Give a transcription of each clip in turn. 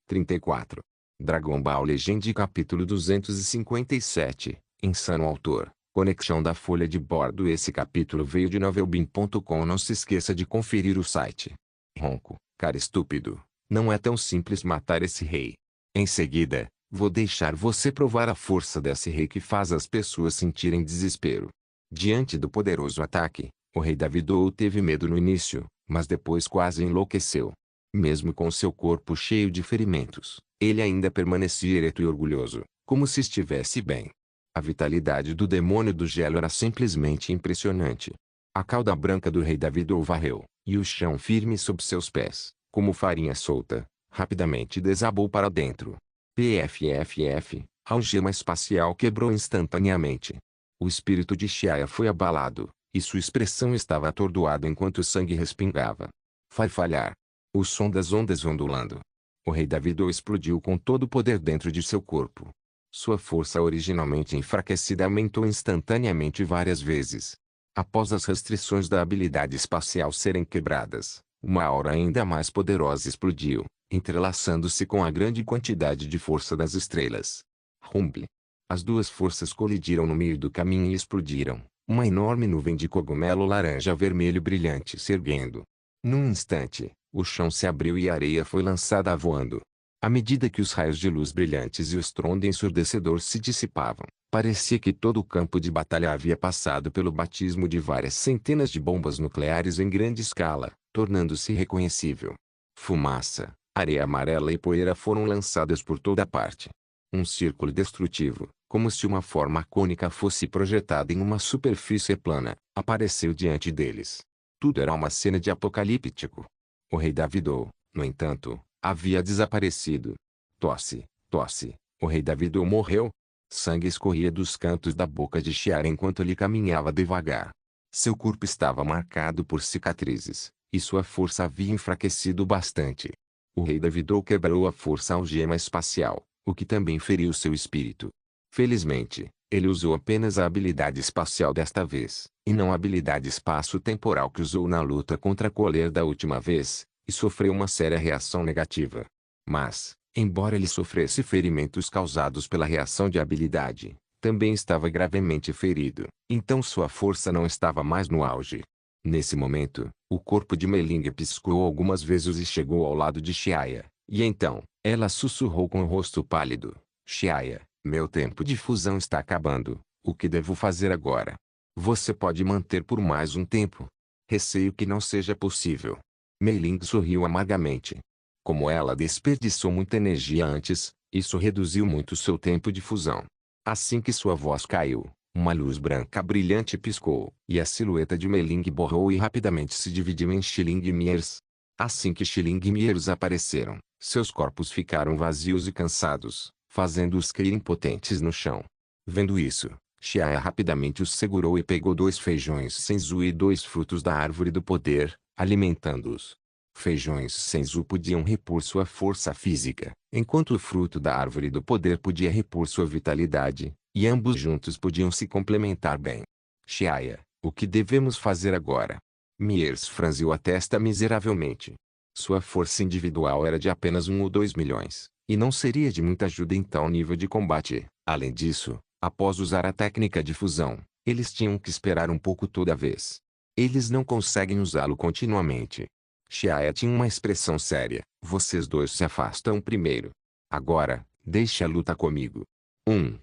34. Dragon Ball Legend capítulo 257. Insano autor. Conexão da folha de bordo. Esse capítulo veio de novelbean.com. Não se esqueça de conferir o site. Ronco, cara estúpido. Não é tão simples matar esse rei. Em seguida, vou deixar você provar a força desse rei que faz as pessoas sentirem desespero. Diante do poderoso ataque, o rei Davidou teve medo no início, mas depois quase enlouqueceu. Mesmo com seu corpo cheio de ferimentos, ele ainda permanecia ereto e orgulhoso, como se estivesse bem. A vitalidade do demônio do gelo era simplesmente impressionante. A cauda branca do rei Davidou varreu, e o chão firme sob seus pés, como farinha solta, rapidamente desabou para dentro. PFFF, a algema espacial quebrou instantaneamente. O espírito de Xiaia foi abalado, e sua expressão estava atordoada enquanto o sangue respingava. Farfalhar. O som das ondas ondulando. O rei Davidou explodiu com todo o poder dentro de seu corpo. Sua força originalmente enfraquecida aumentou instantaneamente várias vezes. Após as restrições da habilidade espacial serem quebradas, uma aura ainda mais poderosa explodiu, entrelaçando-se com a grande quantidade de força das estrelas. Rumble. As duas forças colidiram no meio do caminho e explodiram, uma enorme nuvem de cogumelo laranja-vermelho brilhante se erguendo. Num instante, o chão se abriu e a areia foi lançada voando. À medida que os raios de luz brilhantes e o estrondo ensurdecedor se dissipavam, parecia que todo o campo de batalha havia passado pelo batismo de várias centenas de bombas nucleares em grande escala, tornando-se reconhecível. Fumaça, areia amarela e poeira foram lançadas por toda parte. Um círculo destrutivo, como se uma forma cônica fosse projetada em uma superfície plana, apareceu diante deles. Tudo era uma cena de apocalíptico. O rei Davidou, no entanto, havia desaparecido. Tosse, tosse. O rei Davidou morreu. Sangue escorria dos cantos da boca de Xiara enquanto ele caminhava devagar. Seu corpo estava marcado por cicatrizes, e sua força havia enfraquecido bastante. O rei Davidou quebrou a força algema espacial, o que também feriu seu espírito. Felizmente, ele usou apenas a habilidade espacial desta vez, e não a habilidade espaço-temporal que usou na luta contra Coler da última vez, e sofreu uma séria reação negativa. Mas, embora ele sofresse ferimentos causados pela reação de habilidade, também estava gravemente ferido, então sua força não estava mais no auge. Nesse momento, o corpo de Mei Ling piscou algumas vezes e chegou ao lado de Xiaia, e então, ela sussurrou com o rosto pálido: Xiaia, meu tempo de fusão está acabando, o que devo fazer agora? Você pode manter por mais um tempo. Receio que não seja possível. Mei Ling sorriu amargamente. Como ela desperdiçou muita energia antes, isso reduziu muito seu tempo de fusão. Assim que sua voz caiu, uma luz branca brilhante piscou, e a silhueta de Mei Ling borrou e rapidamente se dividiu em Xiling e Miers. Assim que Xiling e Miers apareceram, seus corpos ficaram vazios e cansados, fazendo-os cair impotentes no chão. Vendo isso, Xiaia rapidamente os segurou e pegou 2 feijões senzu e 2 frutos da árvore do poder, alimentando-os. Feijões senzu podiam repor sua força física, enquanto o fruto da árvore do poder podia repor sua vitalidade, e ambos juntos podiam se complementar bem. Xiaia, o que devemos fazer agora? Miers franziu a testa miseravelmente. Sua força individual era de apenas 1 ou 2 milhões, e não seria de muita ajuda em tal nível de combate. Além disso, após usar a técnica de fusão, eles tinham que esperar um pouco toda vez. Eles não conseguem usá-lo continuamente. Xiaia tinha uma expressão séria. Vocês dois se afastam primeiro. Agora, deixe a luta comigo. 1.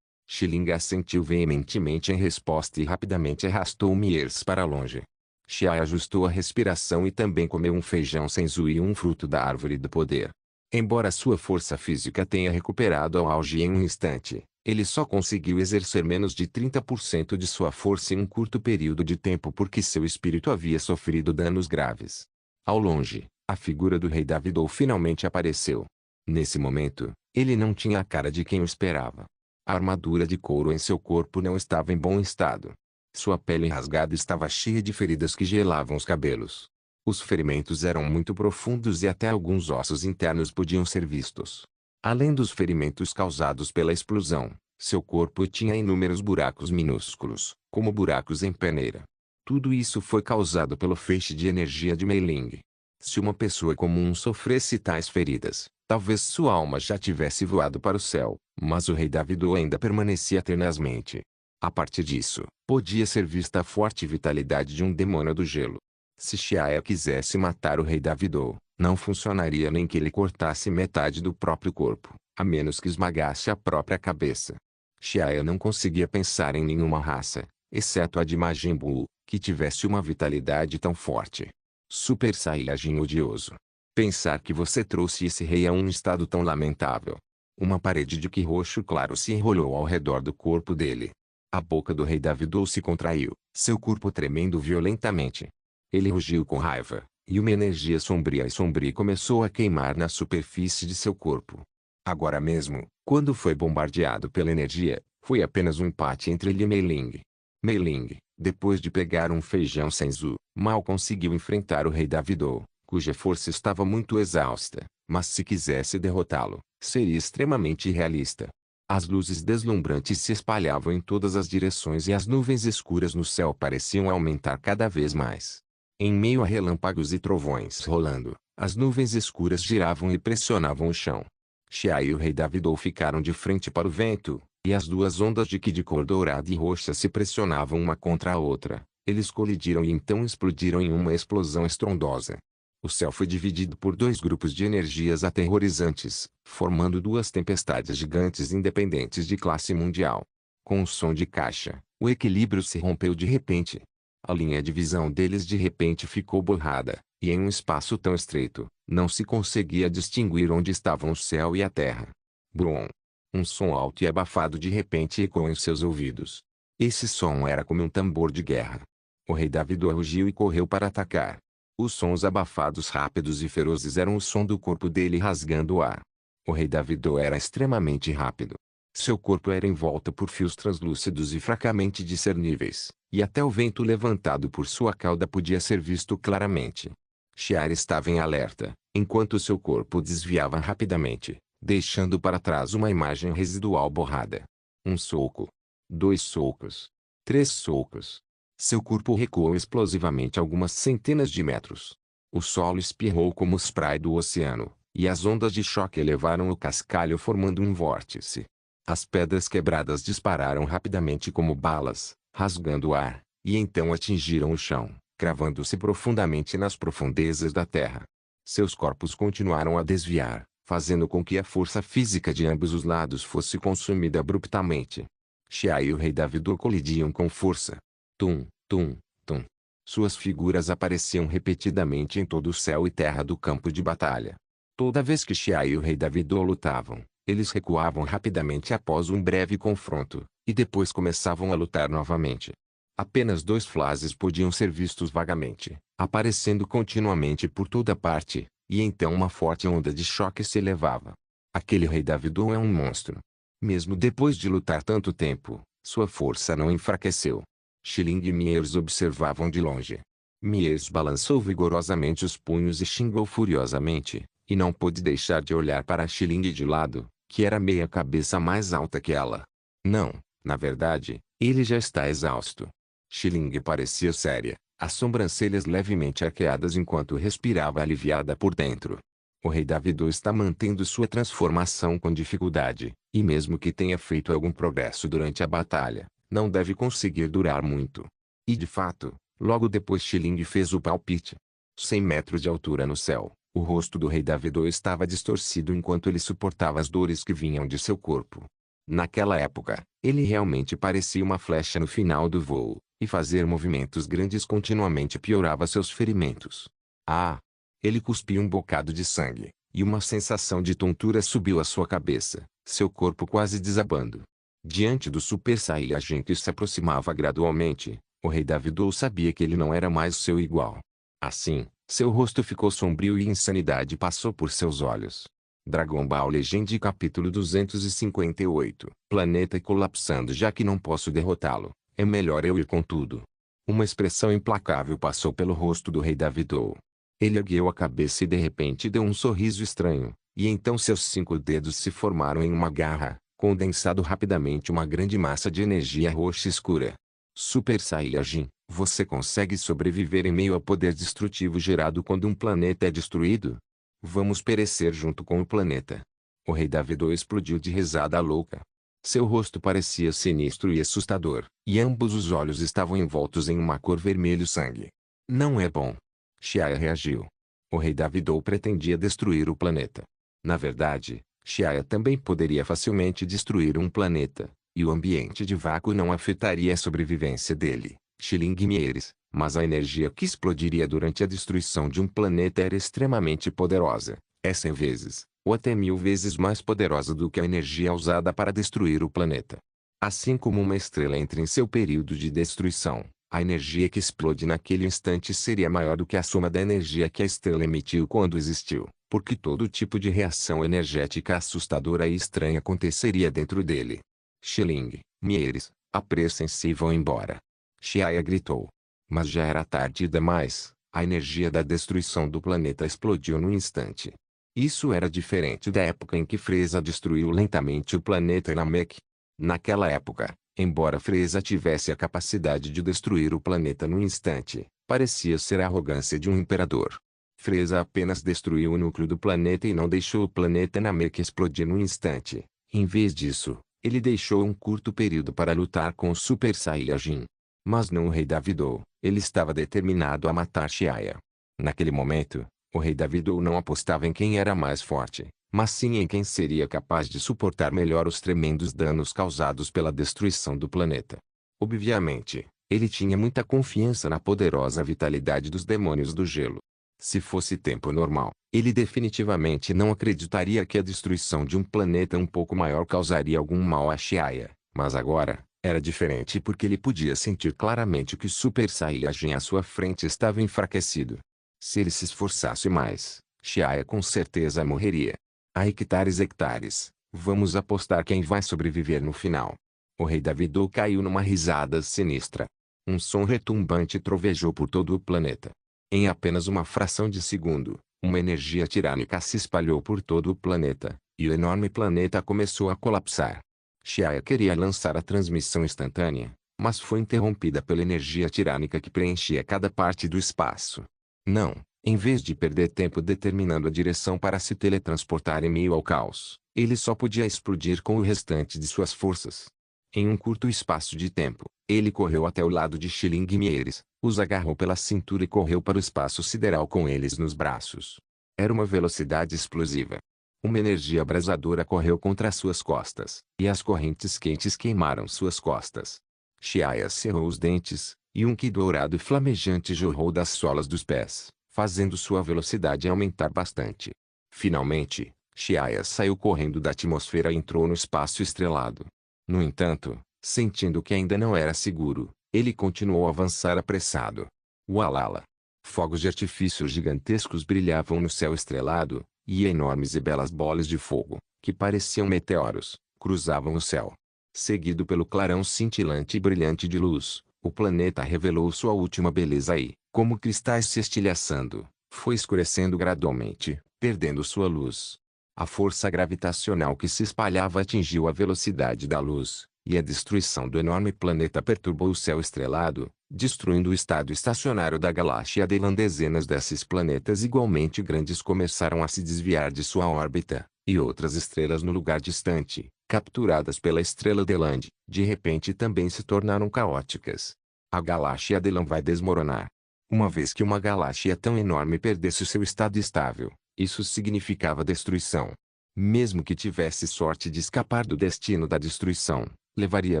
Xiling assentiu veementemente em resposta e rapidamente arrastou Miers para longe. Xiaia ajustou a respiração e também comeu um feijão senzu e um fruto da árvore do poder. Embora sua força física tenha recuperado ao auge em um instante, ele só conseguiu exercer menos de 30% de sua força em um curto período de tempo porque seu espírito havia sofrido danos graves. Ao longe, a figura do rei Davidou finalmente apareceu. Nesse momento, ele não tinha a cara de quem o esperava. A armadura de couro em seu corpo não estava em bom estado. Sua pele rasgada estava cheia de feridas que gelavam os cabelos. Os ferimentos eram muito profundos e até alguns ossos internos podiam ser vistos. Além dos ferimentos causados pela explosão, seu corpo tinha inúmeros buracos minúsculos, como buracos em peneira. Tudo isso foi causado pelo feixe de energia de Mei Ling. Se uma pessoa comum sofresse tais feridas, Talvez sua alma já tivesse voado para o céu, mas o rei Davido ainda permanecia tenazmente. A partir disso, podia ser vista a forte vitalidade de um demônio do gelo. Se Xiaia quisesse matar o rei Davido, não funcionaria nem que ele cortasse metade do próprio corpo, a menos que esmagasse a própria cabeça. Xiaia não conseguia pensar em nenhuma raça, exceto a de Majin Buu, que tivesse uma vitalidade tão forte. Super Saiyajin odioso. Pensar que você trouxe esse rei a um estado tão lamentável. Uma parede de Ki roxo claro se enrolou ao redor do corpo dele. A boca do rei Davido se contraiu, seu corpo tremendo violentamente. Ele rugiu com raiva, e uma energia sombria começou a queimar na superfície de seu corpo. Agora mesmo, quando foi bombardeado pela energia, foi apenas um empate entre ele e Mei Ling. Mei Ling, depois de pegar um feijão senzu, mal conseguiu enfrentar o rei Davido, cuja força estava muito exausta, mas se quisesse derrotá-lo, seria extremamente irrealista. As luzes deslumbrantes se espalhavam em todas as direções e as nuvens escuras no céu pareciam aumentar cada vez mais. Em meio a relâmpagos e trovões rolando, as nuvens escuras giravam e pressionavam o chão. Xia e o rei Davido ficaram de frente para o vento, e as duas ondas de Ki de cor dourada e roxa se pressionavam uma contra a outra. Eles colidiram e então explodiram em uma explosão estrondosa. O céu foi dividido por dois grupos de energias aterrorizantes, formando duas tempestades gigantes independentes de classe mundial. Com um som de caixa, o equilíbrio se rompeu de repente. A linha de visão deles de repente ficou borrada, e em um espaço tão estreito, não se conseguia distinguir onde estavam o céu e a terra. Brum! Um som alto e abafado de repente ecoou em seus ouvidos. Esse som era como um tambor de guerra. O rei Davido rugiu e correu para atacar. Os sons abafados rápidos e ferozes eram o som do corpo dele rasgando o ar. O rei Davido era extremamente rápido. Seu corpo era envolto por fios translúcidos e fracamente discerníveis, e até o vento levantado por sua cauda podia ser visto claramente. Xiar estava em alerta, enquanto seu corpo desviava rapidamente, deixando para trás uma imagem residual borrada. Um soco. 2 socos. 3 socos. Seu corpo recuou explosivamente algumas centenas de metros. O solo espirrou como o spray do oceano, e as ondas de choque elevaram o cascalho formando um vórtice. As pedras quebradas dispararam rapidamente como balas, rasgando o ar, e então atingiram o chão, cravando-se profundamente nas profundezas da terra. Seus corpos continuaram a desviar, fazendo com que a força física de ambos os lados fosse consumida abruptamente. Xia e o rei Davido colidiam com força. Tum, tum, tum. Suas figuras apareciam repetidamente em todo o céu e terra do campo de batalha. Toda vez que Xia e o rei Davido lutavam, eles recuavam rapidamente após um breve confronto, e depois começavam a lutar novamente. Apenas 2 flashes podiam ser vistos vagamente, aparecendo continuamente por toda parte, e então uma forte onda de choque se elevava. Aquele rei Davido é um monstro. Mesmo depois de lutar tanto tempo, sua força não enfraqueceu. Xiling e Miers observavam de longe. Miers balançou vigorosamente os punhos e xingou furiosamente, e não pôde deixar de olhar para Xiling de lado, que era meia cabeça mais alta que ela. Não, na verdade, ele já está exausto. Xiling parecia séria, as sobrancelhas levemente arqueadas enquanto respirava aliviada por dentro. O rei Davido está mantendo sua transformação com dificuldade, e mesmo que tenha feito algum progresso durante a batalha, não deve conseguir durar muito. E de fato, logo depois Xiling fez o palpite. 100 metros de altura no céu, o rosto do rei Davido estava distorcido enquanto ele suportava as dores que vinham de seu corpo. Naquela época, ele realmente parecia uma flecha no final do voo, e fazer movimentos grandes continuamente piorava seus ferimentos. Ah! Ele cuspiu um bocado de sangue, e uma sensação de tontura subiu à sua cabeça, seu corpo quase desabando. Diante do Super Saiyajin que se aproximava gradualmente, o rei Davido sabia que ele não era mais seu igual. Assim, seu rosto ficou sombrio e insanidade passou por seus olhos. Dragon Ball Legend capítulo 258 Planeta colapsando. Já que não posso derrotá-lo, é melhor eu ir com tudo. Uma expressão implacável passou pelo rosto do rei Davido. Ele ergueu a cabeça e de repente deu um sorriso estranho, e então seus 5 dedos se formaram em uma garra, condensado rapidamente uma grande massa de energia roxa escura. Super Saiyajin, você consegue sobreviver em meio ao poder destrutivo gerado quando um planeta é destruído? Vamos perecer junto com o planeta. O rei Davidô explodiu de risada louca. Seu rosto parecia sinistro e assustador, e ambos os olhos estavam envoltos em uma cor vermelho-sangue. Não é bom. Xiaia reagiu. O rei Davidô pretendia destruir o planeta. Na verdade, Xiaia também poderia facilmente destruir um planeta, e o ambiente de vácuo não afetaria a sobrevivência dele, Xiling Mieres, mas a energia que explodiria durante a destruição de um planeta era extremamente poderosa, é 100 vezes, ou até 1000 vezes mais poderosa do que a energia usada para destruir o planeta. Assim como uma estrela entra em seu período de destruição, a energia que explode naquele instante seria maior do que a soma da energia que a estrela emitiu quando existiu, porque todo tipo de reação energética assustadora e estranha aconteceria dentro dele. Xiling, Mieres, apressem-se e vão embora. Xiaia gritou. Mas já era tarde demais, a energia da destruição do planeta explodiu no instante. Isso era diferente da época em que Freza destruiu lentamente o planeta Namek. Naquela época, embora Freza tivesse a capacidade de destruir o planeta no instante, parecia ser a arrogância de um imperador. Freza apenas destruiu o núcleo do planeta e não deixou o planeta Namek explodir no instante. Em vez disso, ele deixou um curto período para lutar com o Super Saiyajin. Mas não o rei Davidô, ele estava determinado a matar Xiaia. Naquele momento, o rei Davidô não apostava em quem era mais forte, mas sim em quem seria capaz de suportar melhor os tremendos danos causados pela destruição do planeta. Obviamente, ele tinha muita confiança na poderosa vitalidade dos demônios do gelo. Se fosse tempo normal, ele definitivamente não acreditaria que a destruição de um planeta um pouco maior causaria algum mal a Xiaia, mas agora, era diferente porque ele podia sentir claramente que o Super Saiyajin à sua frente estava enfraquecido. Se ele se esforçasse mais, Xiaia com certeza morreria. Há hectares, vamos apostar quem vai sobreviver no final. O rei Davidô caiu numa risada sinistra. Um som retumbante trovejou por todo o planeta. Em apenas uma fração de segundo, uma energia tirânica se espalhou por todo o planeta, e o enorme planeta começou a colapsar. Xiaia queria lançar a transmissão instantânea, mas foi interrompida pela energia tirânica que preenchia cada parte do espaço. Não, em vez de perder tempo determinando a direção para se teletransportar em meio ao caos, ele só podia explodir com o restante de suas forças. Em um curto espaço de tempo, ele correu até o lado de Xiling Mieres, os agarrou pela cintura e correu para o espaço sideral com eles nos braços. Era uma velocidade explosiva. Uma energia abrasadora correu contra suas costas, e as correntes quentes queimaram suas costas. Xiaia cerrou os dentes, e um ki dourado e flamejante jorrou das solas dos pés, fazendo sua velocidade aumentar bastante. Finalmente, Xiaia saiu correndo da atmosfera e entrou no espaço estrelado. No entanto, sentindo que ainda não era seguro, ele continuou a avançar apressado. Ualala! Fogos de artifício gigantescos brilhavam no céu estrelado, e enormes e belas bolas de fogo, que pareciam meteoros, cruzavam o céu. Seguido pelo clarão cintilante e brilhante de luz, o planeta revelou sua última beleza e, como cristais se estilhaçando, foi escurecendo gradualmente, perdendo sua luz. A força gravitacional que se espalhava atingiu a velocidade da luz, e a destruição do enorme planeta perturbou o céu estrelado, destruindo o estado estacionário da galáxia Delan. Dezenas desses planetas igualmente grandes começaram a se desviar de sua órbita, e outras estrelas no lugar distante, capturadas pela estrela Deland, de repente também se tornaram caóticas. A galáxia Delan vai desmoronar. Uma vez que uma galáxia tão enorme perdesse seu estado estável, isso significava destruição. Mesmo que tivesse sorte de escapar do destino da destruição, levaria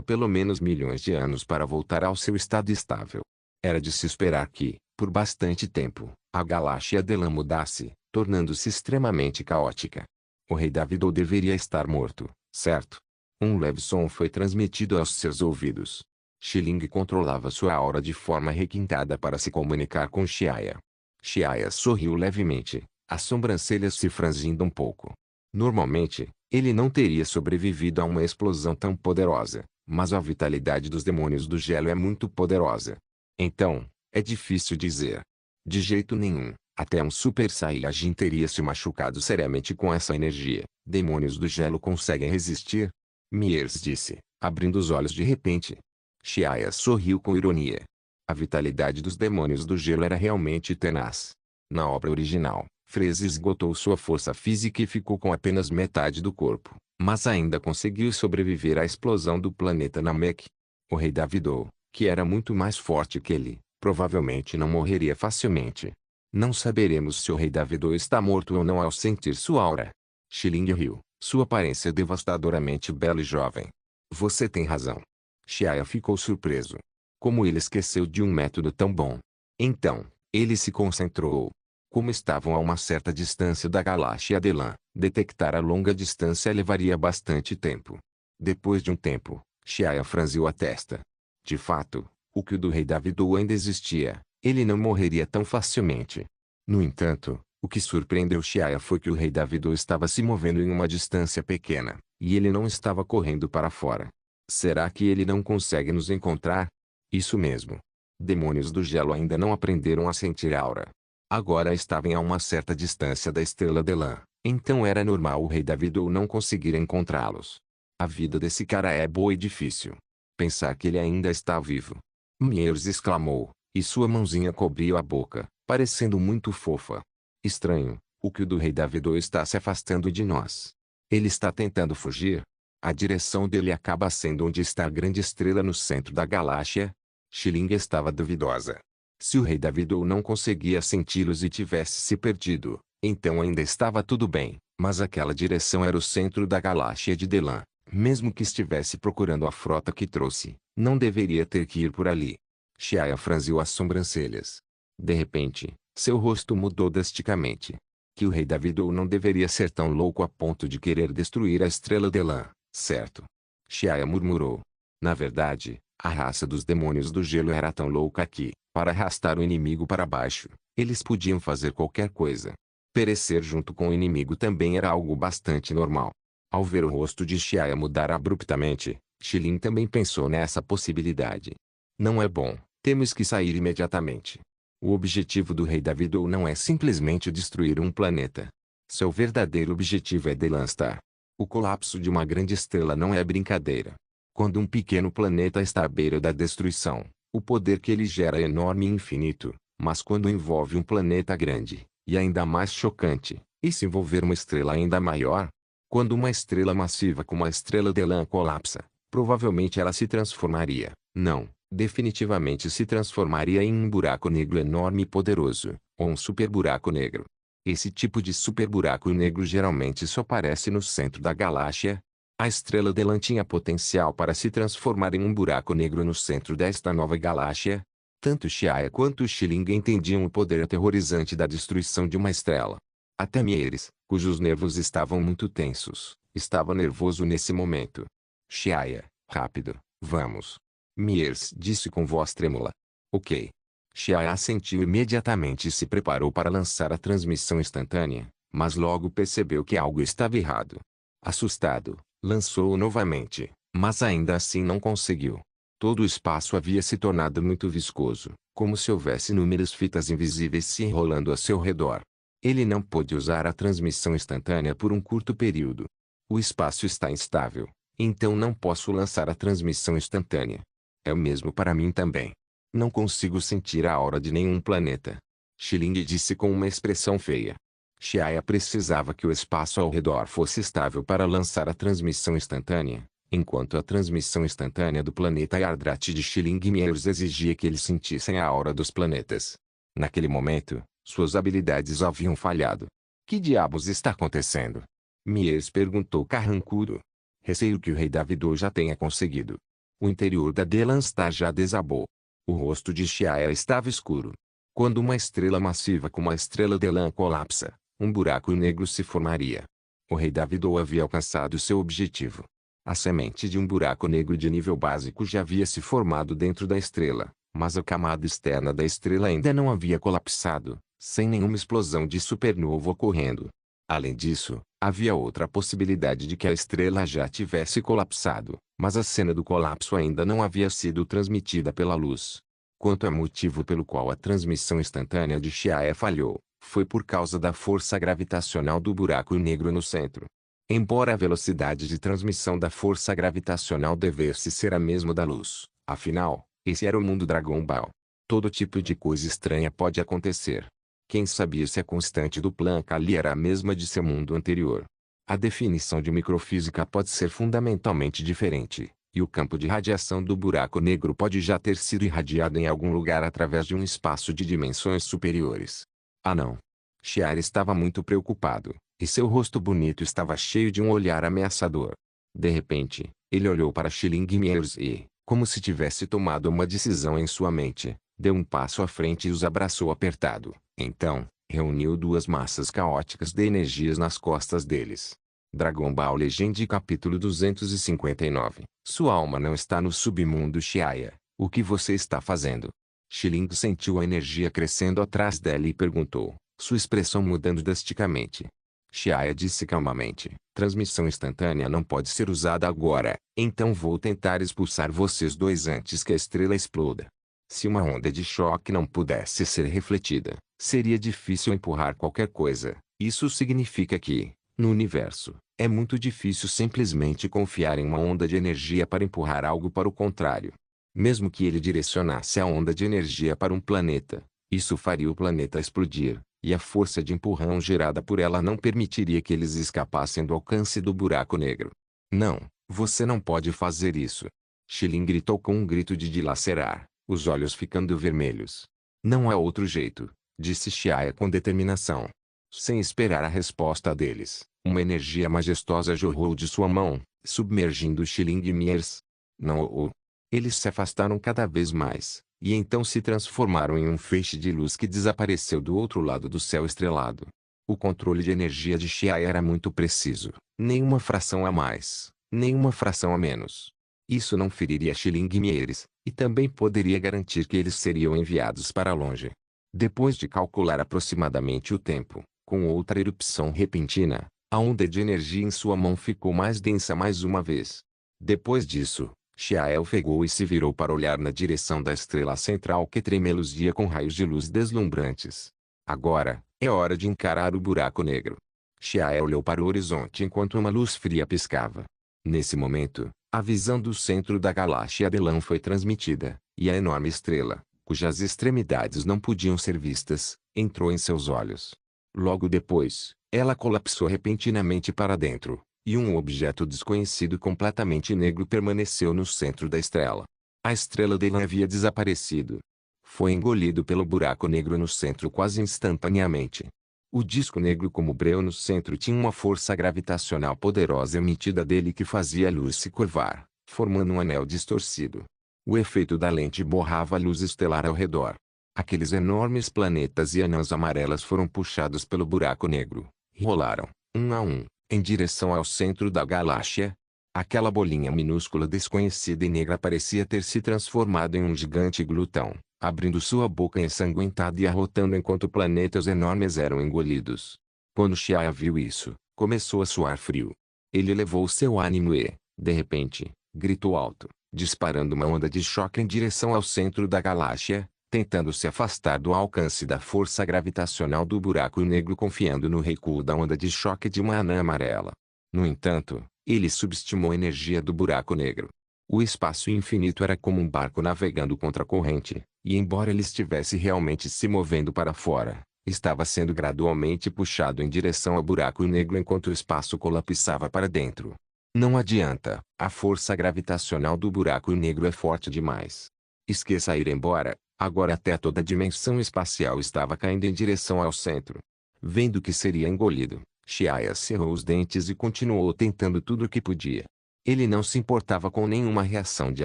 pelo menos milhões de anos para voltar ao seu estado estável. Era de se esperar que, por bastante tempo, a galáxia Delan mudasse, tornando-se extremamente caótica. O rei Davidô deveria estar morto, certo? Um leve som foi transmitido aos seus ouvidos. Xiling controlava sua aura de forma requintada para se comunicar com Xiaia. Xiaia sorriu levemente, as sobrancelhas se franzindo um pouco. Normalmente, ele não teria sobrevivido a uma explosão tão poderosa, mas a vitalidade dos demônios do gelo é muito poderosa. Então, é difícil dizer. De jeito nenhum, até um Super Saiyajin teria se machucado seriamente com essa energia. Demônios do gelo conseguem resistir? Miers disse, abrindo os olhos de repente. Xiaia sorriu com ironia. A vitalidade dos demônios do gelo era realmente tenaz. Na obra original, Freeze esgotou sua força física e ficou com apenas metade do corpo, mas ainda conseguiu sobreviver à explosão do planeta Namek. O rei Davidou, que era muito mais forte que ele, provavelmente não morreria facilmente. Não saberemos se o rei Davidou está morto ou não ao sentir sua aura. Xiling riu, sua aparência devastadoramente bela e jovem. Você tem razão. Xiaya ficou surpreso. Como ele esqueceu de um método tão bom? Então, ele se concentrou. Como estavam a uma certa distância da galáxia Delan, detectar a longa distância levaria bastante tempo. Depois de um tempo, Xiaya franziu a testa. De fato, o que o do rei Davidou ainda existia, ele não morreria tão facilmente. No entanto, o que surpreendeu Xiaya foi que o rei Davidou estava se movendo em uma distância pequena, e ele não estava correndo para fora. Será que ele não consegue nos encontrar? Isso mesmo. Demônios do gelo ainda não aprenderam a sentir aura. Agora estavam a uma certa distância da estrela Delan, então era normal o rei Davidou não conseguir encontrá-los. A vida desse cara é boa e difícil. Pensar que ele ainda está vivo. Miers exclamou, e sua mãozinha cobriu a boca, parecendo muito fofa. Estranho, o que o do rei Davidou está se afastando de nós. Ele está tentando fugir? A direção dele acaba sendo onde está a grande estrela no centro da galáxia? Xiling estava duvidosa. Se o rei Davidou não conseguia senti-los e tivesse se perdido, então ainda estava tudo bem, mas aquela direção era o centro da galáxia de Delan. Mesmo que estivesse procurando a frota que trouxe, não deveria ter que ir por ali. Xiaya franziu as sobrancelhas. De repente, seu rosto mudou drasticamente. Que o rei Davidou não deveria ser tão louco a ponto de querer destruir a estrela Delan, certo? Xiaya murmurou. Na verdade, a raça dos demônios do gelo era tão louca que, para arrastar o inimigo para baixo, eles podiam fazer qualquer coisa. Perecer junto com o inimigo também era algo bastante normal. Ao ver o rosto de Xiaya mudar abruptamente, Xiling também pensou nessa possibilidade. Não é bom, temos que sair imediatamente. O objetivo do rei Davidou não é simplesmente destruir um planeta. Seu verdadeiro objetivo é Delanstar. O colapso de uma grande estrela não é brincadeira. Quando um pequeno planeta está à beira da destruição, o poder que ele gera é enorme e infinito, mas quando envolve um planeta grande, e ainda mais chocante, e se envolver uma estrela ainda maior? Quando uma estrela massiva como a estrela Delan colapsa, provavelmente ela se transformaria, não, definitivamente se transformaria em um buraco negro enorme e poderoso, ou um superburaco negro. Esse tipo de superburaco negro geralmente só aparece no centro da galáxia. A estrela Delan tinha potencial para se transformar em um buraco negro no centro desta nova galáxia. Tanto Xiaya quanto Xiling entendiam o poder aterrorizante da destruição de uma estrela. Até Mieres, cujos nervos estavam muito tensos, estava nervoso nesse momento. Xiaya, rápido, vamos. Mieres disse com voz trêmula. Ok. Xiaya assentiu imediatamente e se preparou para lançar a transmissão instantânea, mas logo percebeu que algo estava errado. Assustado, lançou-o novamente, mas ainda assim não conseguiu. Todo o espaço havia se tornado muito viscoso, como se houvesse inúmeras fitas invisíveis se enrolando a seu redor. Ele não pôde usar a transmissão instantânea por um curto período. O espaço está instável, então não posso lançar a transmissão instantânea. É o mesmo para mim também. Não consigo sentir a aura de nenhum planeta. Xiling disse com uma expressão feia. Xiaya precisava que o espaço ao redor fosse estável para lançar a transmissão instantânea, enquanto a transmissão instantânea do planeta Yardrat de Xiling Miers exigia que eles sentissem a aura dos planetas. Naquele momento, suas habilidades haviam falhado. Que diabos está acontecendo? Miers perguntou carrancudo. Receio que o rei Davidou já tenha conseguido. O interior da Delanstar já desabou. O rosto de Xiaya estava escuro. Quando uma estrela massiva como a estrela Delan colapsa, um buraco negro se formaria. O rei Davidou havia alcançado seu objetivo. A semente de um buraco negro de nível básico já havia se formado dentro da estrela, mas a camada externa da estrela ainda não havia colapsado, sem nenhuma explosão de supernova ocorrendo. Além disso, havia outra possibilidade de que a estrela já tivesse colapsado, mas a cena do colapso ainda não havia sido transmitida pela luz. Quanto ao motivo pelo qual a transmissão instantânea de Xiaya falhou, foi por causa da força gravitacional do buraco negro no centro. Embora a velocidade de transmissão da força gravitacional devesse ser a mesma da luz, afinal, esse era o mundo Dragon Ball. Todo tipo de coisa estranha pode acontecer. Quem sabia se a constante do Planck ali era a mesma de seu mundo anterior? A definição de microfísica pode ser fundamentalmente diferente, e o campo de radiação do buraco negro pode já ter sido irradiado em algum lugar através de um espaço de dimensões superiores. Ah não! Shiar estava muito preocupado, e seu rosto bonito estava cheio de um olhar ameaçador. De repente, ele olhou para Schillingmeers e, como se tivesse tomado uma decisão em sua mente, deu um passo à frente e os abraçou apertado. Então, reuniu duas massas caóticas de energias nas costas deles. Dragon Ball Legend capítulo 259. Sua alma não está no submundo Shiaya. O que você está fazendo? Schilling sentiu a energia crescendo atrás dela e perguntou, sua expressão mudando drasticamente. Shiaya disse calmamente, transmissão instantânea não pode ser usada agora, então vou tentar expulsar vocês dois antes que a estrela exploda. Se uma onda de choque não pudesse ser refletida, seria difícil empurrar qualquer coisa. Isso significa que, no universo, é muito difícil simplesmente confiar em uma onda de energia para empurrar algo para o contrário. Mesmo que ele direcionasse a onda de energia para um planeta, isso faria o planeta explodir, e a força de empurrão gerada por ela não permitiria que eles escapassem do alcance do buraco negro. Não, você não pode fazer isso. Schilling gritou com um grito de dilacerar, os olhos ficando vermelhos. Não há outro jeito, disse Shiaya com determinação. Sem esperar a resposta deles, uma energia majestosa jorrou de sua mão, submergindo Schillingmeers. Não. Eles se afastaram cada vez mais, e então se transformaram em um feixe de luz que desapareceu do outro lado do céu estrelado. O controle de energia de Shiaya era muito preciso, nenhuma fração a mais, nenhuma fração a menos. Isso não feriria Schillingmeers, e também poderia garantir que eles seriam enviados para longe. Depois de calcular aproximadamente o tempo, com outra erupção repentina, a onda de energia em sua mão ficou mais densa mais uma vez. Depois disso, Shiaya ofegou e se virou para olhar na direção da estrela central que tremeluzia com raios de luz deslumbrantes. Agora, é hora de encarar o buraco negro. Shiaya olhou para o horizonte enquanto uma luz fria piscava. Nesse momento, a visão do centro da galáxia Adelan foi transmitida, e a enorme estrela, cujas extremidades não podiam ser vistas, entrou em seus olhos. Logo depois, ela colapsou repentinamente para dentro, e um objeto desconhecido completamente negro permaneceu no centro da estrela. A estrela Adelan havia desaparecido. Foi engolido pelo buraco negro no centro quase instantaneamente. O disco negro como breu no centro tinha uma força gravitacional poderosa emitida dele que fazia a luz se curvar, formando um anel distorcido. O efeito da lente borrava a luz estelar ao redor. Aqueles enormes planetas e anãs amarelas foram puxados pelo buraco negro, e rolaram, um a um, em direção ao centro da galáxia. Aquela bolinha minúscula desconhecida e negra parecia ter se transformado em um gigante glutão, abrindo sua boca ensanguentada e arrotando enquanto planetas enormes eram engolidos. Quando Shiaya viu isso, começou a suar frio. Ele levou seu ânimo e, de repente, gritou alto, disparando uma onda de choque em direção ao centro da galáxia, tentando se afastar do alcance da força gravitacional do buraco negro confiando no recuo da onda de choque de uma anã amarela. No entanto, ele subestimou a energia do buraco negro. O espaço infinito era como um barco navegando contra a corrente, e embora ele estivesse realmente se movendo para fora, estava sendo gradualmente puxado em direção ao buraco negro enquanto o espaço colapsava para dentro. Não adianta, a força gravitacional do buraco negro é forte demais. Esqueça ir embora, agora até toda a dimensão espacial estava caindo em direção ao centro. Vendo que seria engolido, Shiaya cerrou os dentes e continuou tentando tudo o que podia. Ele não se importava com nenhuma reação de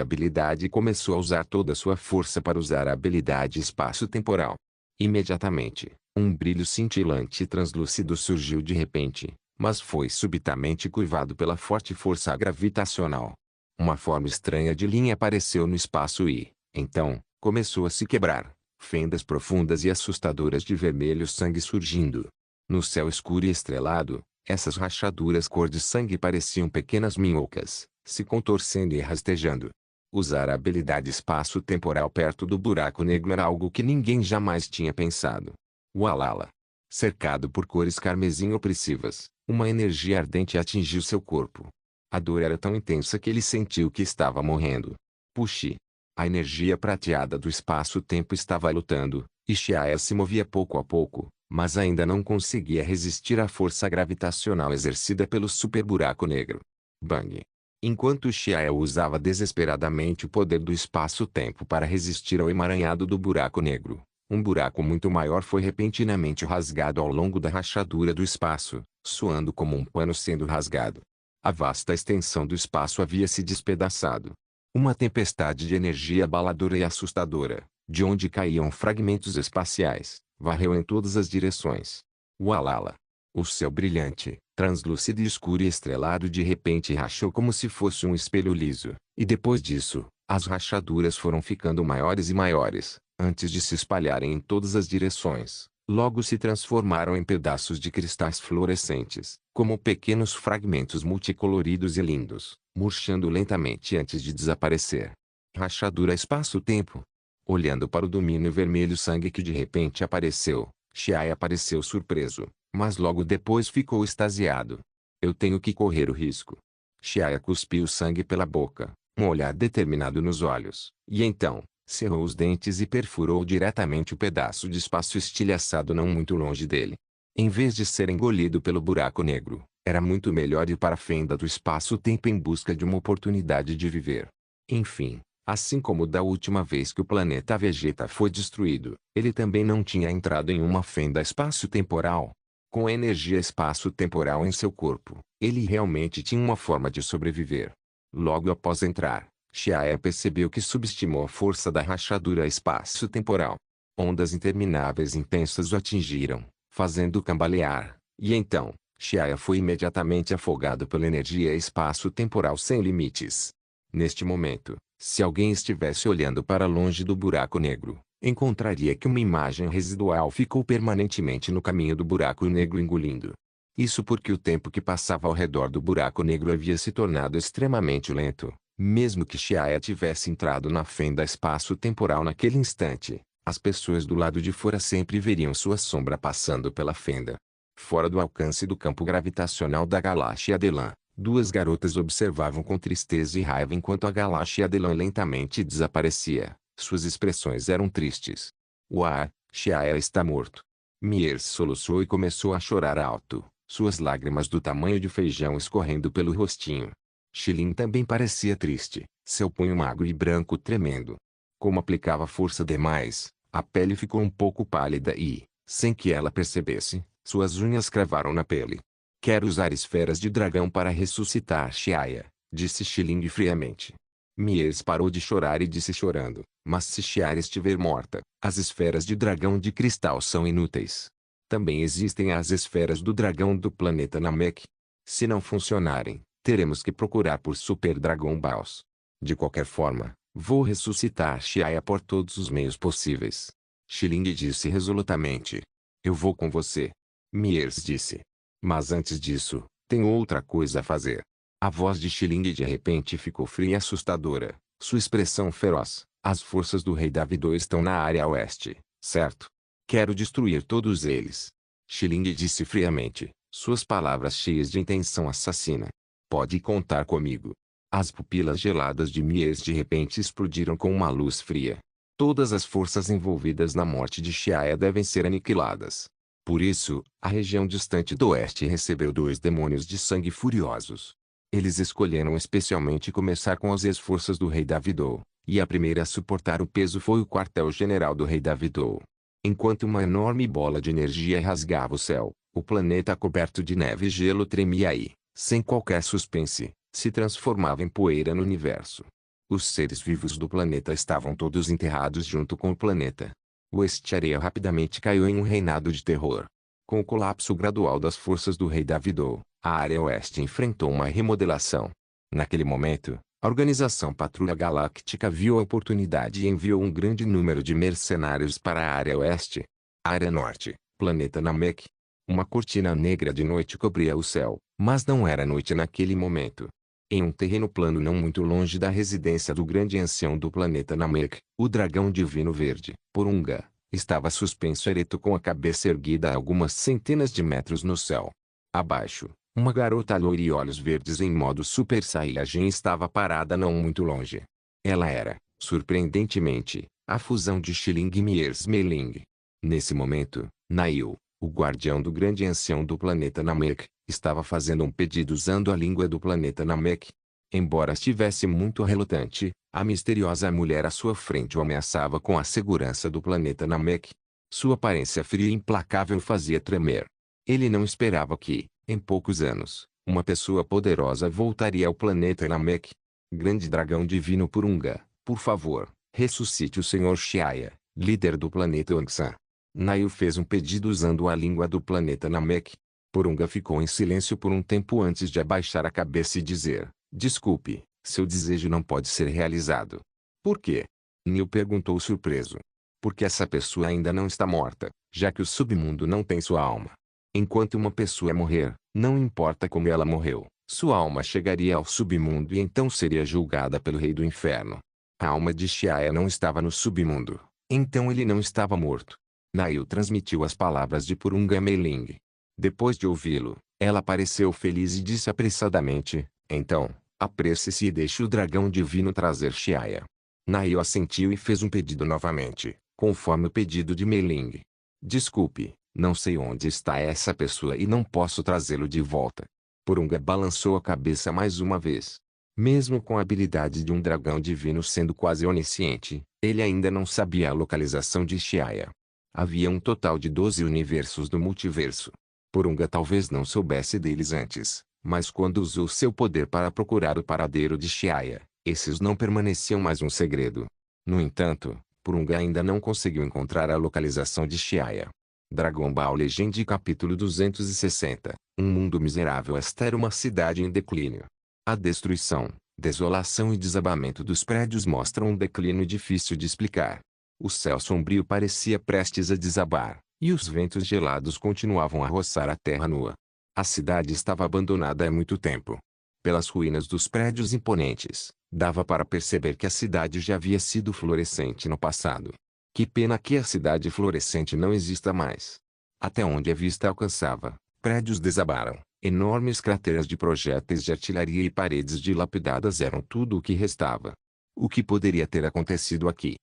habilidade e começou a usar toda a sua força para usar a habilidade espaço-temporal. Imediatamente, um brilho cintilante e translúcido surgiu de repente, mas foi subitamente curvado pela forte força gravitacional. Uma forma estranha de linha apareceu no espaço e, então, começou a se quebrar, fendas profundas e assustadoras de vermelho sangue surgindo. No céu escuro e estrelado, essas rachaduras cor de sangue pareciam pequenas minhocas, se contorcendo e rastejando. Usar a habilidade espaço-temporal perto do buraco negro era algo que ninguém jamais tinha pensado. Ualala! Cercado por cores carmesim opressivas, uma energia ardente atingiu seu corpo. A dor era tão intensa que ele sentiu que estava morrendo. Puxe! A energia prateada do espaço-tempo estava lutando, e Shiaya se movia pouco a pouco, mas ainda não conseguia resistir à força gravitacional exercida pelo super-buraco negro. Bang! Enquanto Xiaoya usava desesperadamente o poder do espaço-tempo para resistir ao emaranhado do buraco negro, um buraco muito maior foi repentinamente rasgado ao longo da rachadura do espaço, soando como um pano sendo rasgado. A vasta extensão do espaço havia se despedaçado. Uma tempestade de energia abaladora e assustadora, de onde caíam fragmentos espaciais, varreu em todas as direções. Ualala! O céu brilhante, translúcido e escuro e estrelado de repente rachou como se fosse um espelho liso, e depois disso, as rachaduras foram ficando maiores e maiores, antes de se espalharem em todas as direções. Logo se transformaram em pedaços de cristais fluorescentes, como pequenos fragmentos multicoloridos e lindos, murchando lentamente antes de desaparecer. Rachadura espaço-tempo. Olhando para o domínio vermelho sangue que de repente apareceu, Xiaoya apareceu surpreso, mas logo depois ficou extasiado. Eu tenho que correr o risco. Xiaoya cuspiu sangue pela boca, um olhar determinado nos olhos, e então, cerrou os dentes e perfurou diretamente o pedaço de espaço estilhaçado não muito longe dele. Em vez de ser engolido pelo buraco negro, era muito melhor ir para a fenda do espaço-tempo em busca de uma oportunidade de viver. Enfim, assim como da última vez que o planeta Vegeta foi destruído, ele também não tinha entrado em uma fenda espaço-temporal. Com a energia espaço-temporal em seu corpo, ele realmente tinha uma forma de sobreviver. Logo após entrar, Xiaoya percebeu que subestimou a força da rachadura espaço-temporal. Ondas intermináveis intensas o atingiram, fazendo-o cambalear, e então, Xiaoya foi imediatamente afogado pela energia espaço-temporal sem limites. Neste momento, se alguém estivesse olhando para longe do buraco negro, encontraria que uma imagem residual ficou permanentemente no caminho do buraco negro engolindo. Isso porque o tempo que passava ao redor do buraco negro havia se tornado extremamente lento. Mesmo que Xiaoya tivesse entrado na fenda espaço-temporal naquele instante, as pessoas do lado de fora sempre veriam sua sombra passando pela fenda. Fora do alcance do campo gravitacional da galáxia Adelan, duas garotas observavam com tristeza e raiva enquanto a galáxia Adelan lentamente desaparecia. Suas expressões eram tristes. Uau, Xiaoya está morto. Mier soluçou e começou a chorar alto, suas lágrimas do tamanho de feijão escorrendo pelo rostinho. Xilin também parecia triste, seu punho magro e branco tremendo. Como aplicava força demais, a pele ficou um pouco pálida e, sem que ela percebesse, suas unhas cravaram na pele. Quero usar esferas de dragão para ressuscitar Xiaoya, disse Xilin friamente. Mies parou de chorar e disse chorando, mas se Xiaoya estiver morta, as esferas de dragão de cristal são inúteis. Também existem as esferas do dragão do planeta Namek. Se não funcionarem, teremos que procurar por Super Dragon Balls. De qualquer forma, vou ressuscitar Xiaoya por todos os meios possíveis. Xilin disse resolutamente. Eu vou com você. Miers disse. Mas antes disso, tenho outra coisa a fazer. A voz de Xilin de repente ficou fria e assustadora, sua expressão feroz. As forças do Rei Davido estão na área oeste, certo? Quero destruir todos eles. Xilin disse friamente, suas palavras cheias de intenção assassina. Pode contar comigo. As pupilas geladas de Mies de repente explodiram com uma luz fria. Todas as forças envolvidas na morte de Xiaoya devem ser aniquiladas. Por isso, a região distante do oeste recebeu dois demônios de sangue furiosos. Eles escolheram especialmente começar com as ex-forças do Rei Davido, e a primeira a suportar o peso foi o quartel-general do Rei Davido. Enquanto uma enorme bola de energia rasgava o céu, o planeta coberto de neve e gelo tremia e, sem qualquer suspense, se transformava em poeira no universo. Os seres vivos do planeta estavam todos enterrados junto com o planeta. O Estiareia rapidamente caiu em um reinado de terror. Com o colapso gradual das forças do Rei Davido, a área oeste enfrentou uma remodelação. Naquele momento, a organização Patrulha Galáctica viu a oportunidade e enviou um grande número de mercenários para a área oeste. Área norte, planeta Namek. Uma cortina negra de noite cobria o céu, mas não era noite naquele momento. Em um terreno plano não muito longe da residência do grande ancião do planeta Namek, o dragão divino verde, Porunga, estava suspenso ereto com a cabeça erguida a algumas centenas de metros no céu. Abaixo, uma garota loira e olhos verdes em modo Super Saiyajin estava parada não muito longe. Ela era, surpreendentemente, a fusão de Xiling e Miers Meling. Nesse momento, Nail, O guardião do grande ancião do planeta Namek estava fazendo um pedido usando a língua do planeta Namek. Embora estivesse muito relutante, a misteriosa mulher à sua frente o ameaçava com a segurança do planeta Namek. Sua aparência fria e implacável o fazia tremer. Ele não esperava que, em poucos anos, uma pessoa poderosa voltaria ao planeta Namek. Grande dragão divino Purunga, por favor, ressuscite o Senhor Shiaya, líder do planeta Ongsan. Nail fez um pedido usando a língua do planeta Namek. Purunga ficou em silêncio por um tempo antes de abaixar a cabeça e dizer: desculpe, seu desejo não pode ser realizado. Por quê? Neil perguntou surpreso. Porque essa pessoa ainda não está morta, já que o submundo não tem sua alma. Enquanto uma pessoa morrer, não importa como ela morreu, sua alma chegaria ao submundo e então seria julgada pelo rei do inferno. A alma de Shiaya não estava no submundo, então ele não estava morto. Nail transmitiu as palavras de Purunga a Mei Ling. Depois de ouvi-lo, ela pareceu feliz e disse apressadamente: então, apresse-se e deixe o dragão divino trazer Shiaya. Nail assentiu e fez um pedido novamente, conforme o pedido de Mei Ling. Desculpe, não sei onde está essa pessoa e não posso trazê-lo de volta. Purunga balançou a cabeça mais uma vez. Mesmo com a habilidade de um dragão divino sendo quase onisciente, ele ainda não sabia a localização de Shiaya. Havia um total de 12 universos do multiverso. Purunga talvez não soubesse deles antes, mas quando usou seu poder para procurar o paradeiro de Shiaya, esses não permaneciam mais um segredo. No entanto, Purunga ainda não conseguiu encontrar a localização de Shiaya. Dragon Ball Legend capítulo 260. Um mundo miserável. Esta era uma cidade em declínio. A destruição, desolação e desabamento dos prédios mostram um declínio difícil de explicar. O céu sombrio parecia prestes a desabar, e os ventos gelados continuavam a roçar a terra nua. A cidade estava abandonada há muito tempo. Pelas ruínas dos prédios imponentes, dava para perceber que a cidade já havia sido florescente no passado. Que pena que a cidade florescente não exista mais. Até onde a vista alcançava, prédios desabaram, enormes crateras de projéteis de artilharia e paredes dilapidadas eram tudo o que restava. O que poderia ter acontecido aqui?